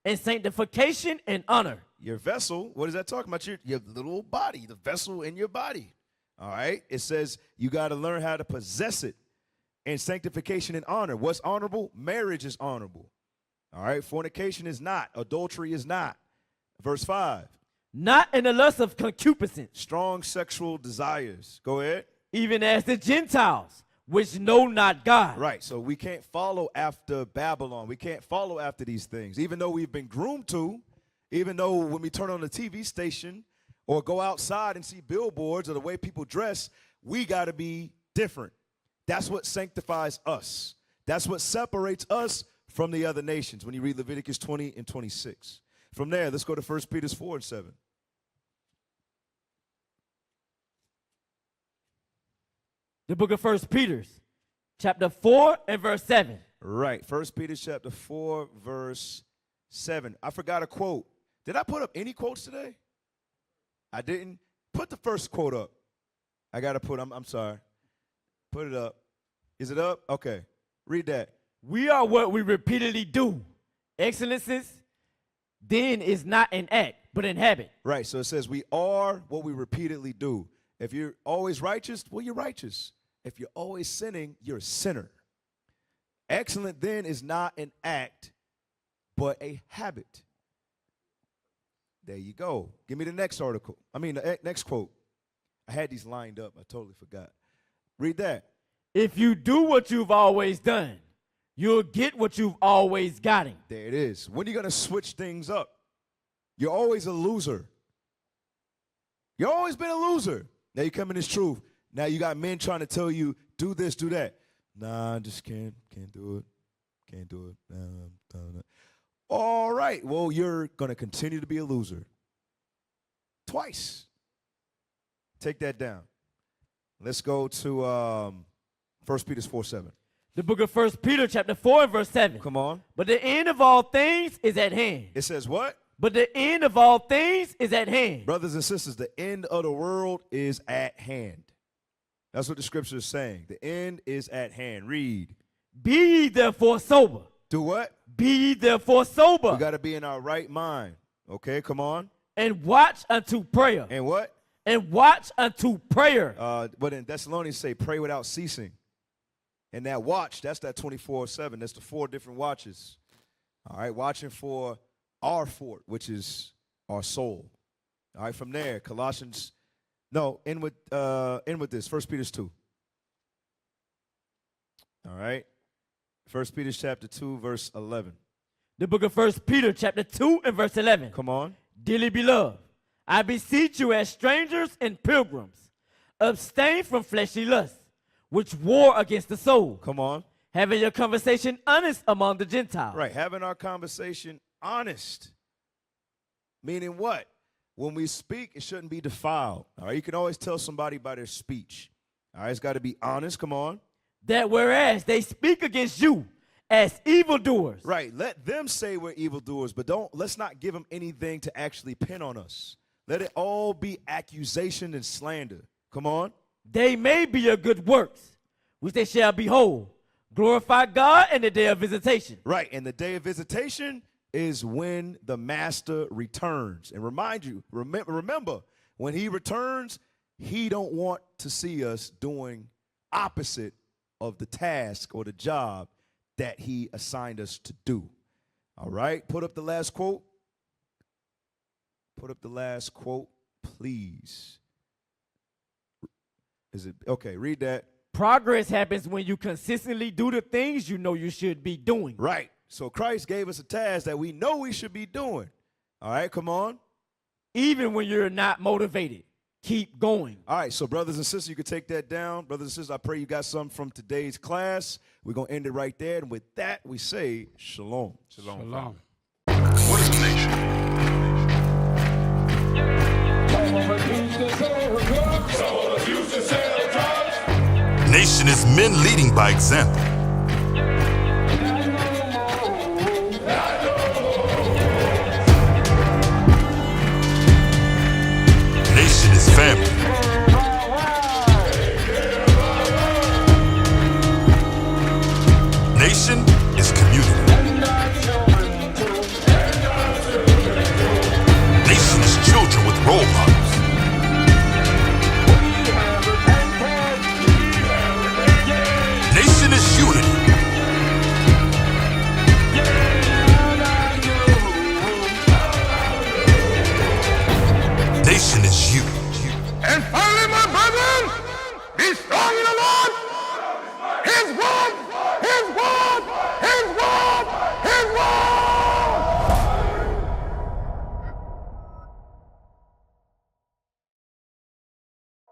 B: in sanctification and honor.
A: Your vessel, what is that talking about? Your little body, the vessel in your body. All right, it says you got to learn how to possess it in sanctification and honor. What's honorable? Marriage is honorable. All right, fornication is not. Adultery is not. Verse 5.
B: Not in the lust of concupiscence.
A: Strong sexual desires. Go ahead.
B: Even as the Gentiles, which know not God.
A: Right, so we can't follow after Babylon. We can't follow after these things, even though we've been groomed to, even though when we turn on the TV station or go outside and see billboards or the way people dress, we got to be different. That's what sanctifies us. That's what separates us from the other nations when you read Leviticus 20 and 26. From there, let's go to 1 Peter 4 and 7.
B: The book of 1 Peter, chapter 4 and verse 7.
A: Right, 1 Peter chapter 4, verse 7. I forgot a quote. Did I put up any quotes today? I didn't. Put the first quote up. I got to put, I'm sorry. Put it up. Is it up? Okay. Read that.
B: We are what we repeatedly do. Excellences, then is not an act, but in habit.
A: Right, so it says we are what we repeatedly do. If you're always righteous, well, you're righteous. If you're always sinning, you're a sinner. Excellent then is not an act, but a habit. There you go. Give me the next article. The next quote. I had these lined up. I totally forgot. Read that.
B: If you do what you've always done, you'll get what you've always gotten.
A: There it is. When are you going to switch things up? You're always a loser. You've always been a loser. Now you come in this truth. Now you got men trying to tell you, do this, do that. Nah, I just can't do it. Can't do it. Nah. All right. Well, you're going to continue to be a loser. twice. Take that down. Let's go to 1 Peter 4:7.
B: The book of 1 Peter chapter 4 and verse 7.
A: Come on.
B: But the end of all things is at hand.
A: It says what?
B: But the end of all things is at hand.
A: Brothers and sisters, the end of the world is at hand. That's what the scripture is saying. The end is at hand. Read.
B: Be ye therefore sober.
A: Do what?
B: Be ye therefore sober.
A: We got to be in our right mind. Okay, come on.
B: And watch unto prayer.
A: And what?
B: And watch unto prayer.
A: But in Thessalonians say, pray without ceasing. And that watch, that's that 24/7. That's the 4 different watches. All right, watching for our fort, which is our soul. All right, from there, Colossians, no, end with this, 1 Peter 2. All right, 1 Peter chapter 2, verse 11.
B: The book of 1 Peter chapter 2 and verse 11.
A: Come on.
B: Dearly beloved, I beseech you as strangers and pilgrims, abstain from fleshly lusts, which war against the soul.
A: Come on.
B: Having your conversation honest among the Gentiles.
A: Right, having our conversation honest. Meaning what? When we speak, it shouldn't be defiled. All right, you can always tell somebody by their speech. All right, it's got to be honest. Come on.
B: That whereas they speak against you as evildoers.
A: Right, let them say we're evildoers, but let's not give them anything to actually pin on us. Let it all be accusation and slander. Come on.
B: They may be your good works, which they shall behold. Glorify God in the day of visitation.
A: Right, and the day of visitation is when the master returns. And remember, when he returns, he don't want to see us doing opposite of the task or the job that he assigned us to do. All right, put up the last quote. Put up the last quote, please. Is it okay? Read that.
B: Progress happens when you consistently do the things you know you should be doing.
A: Right. So Christ gave us a task that we know we should be doing. All right, come on.
B: Even when you're not motivated, keep going.
A: All right, so brothers and sisters, you can take that down. Brothers and sisters, I pray you got something from today's class. We're going to end it right there. And with that, we say shalom.
C: Shalom.
D: Shalom.
E: What is the nation? Nation is men leading by example.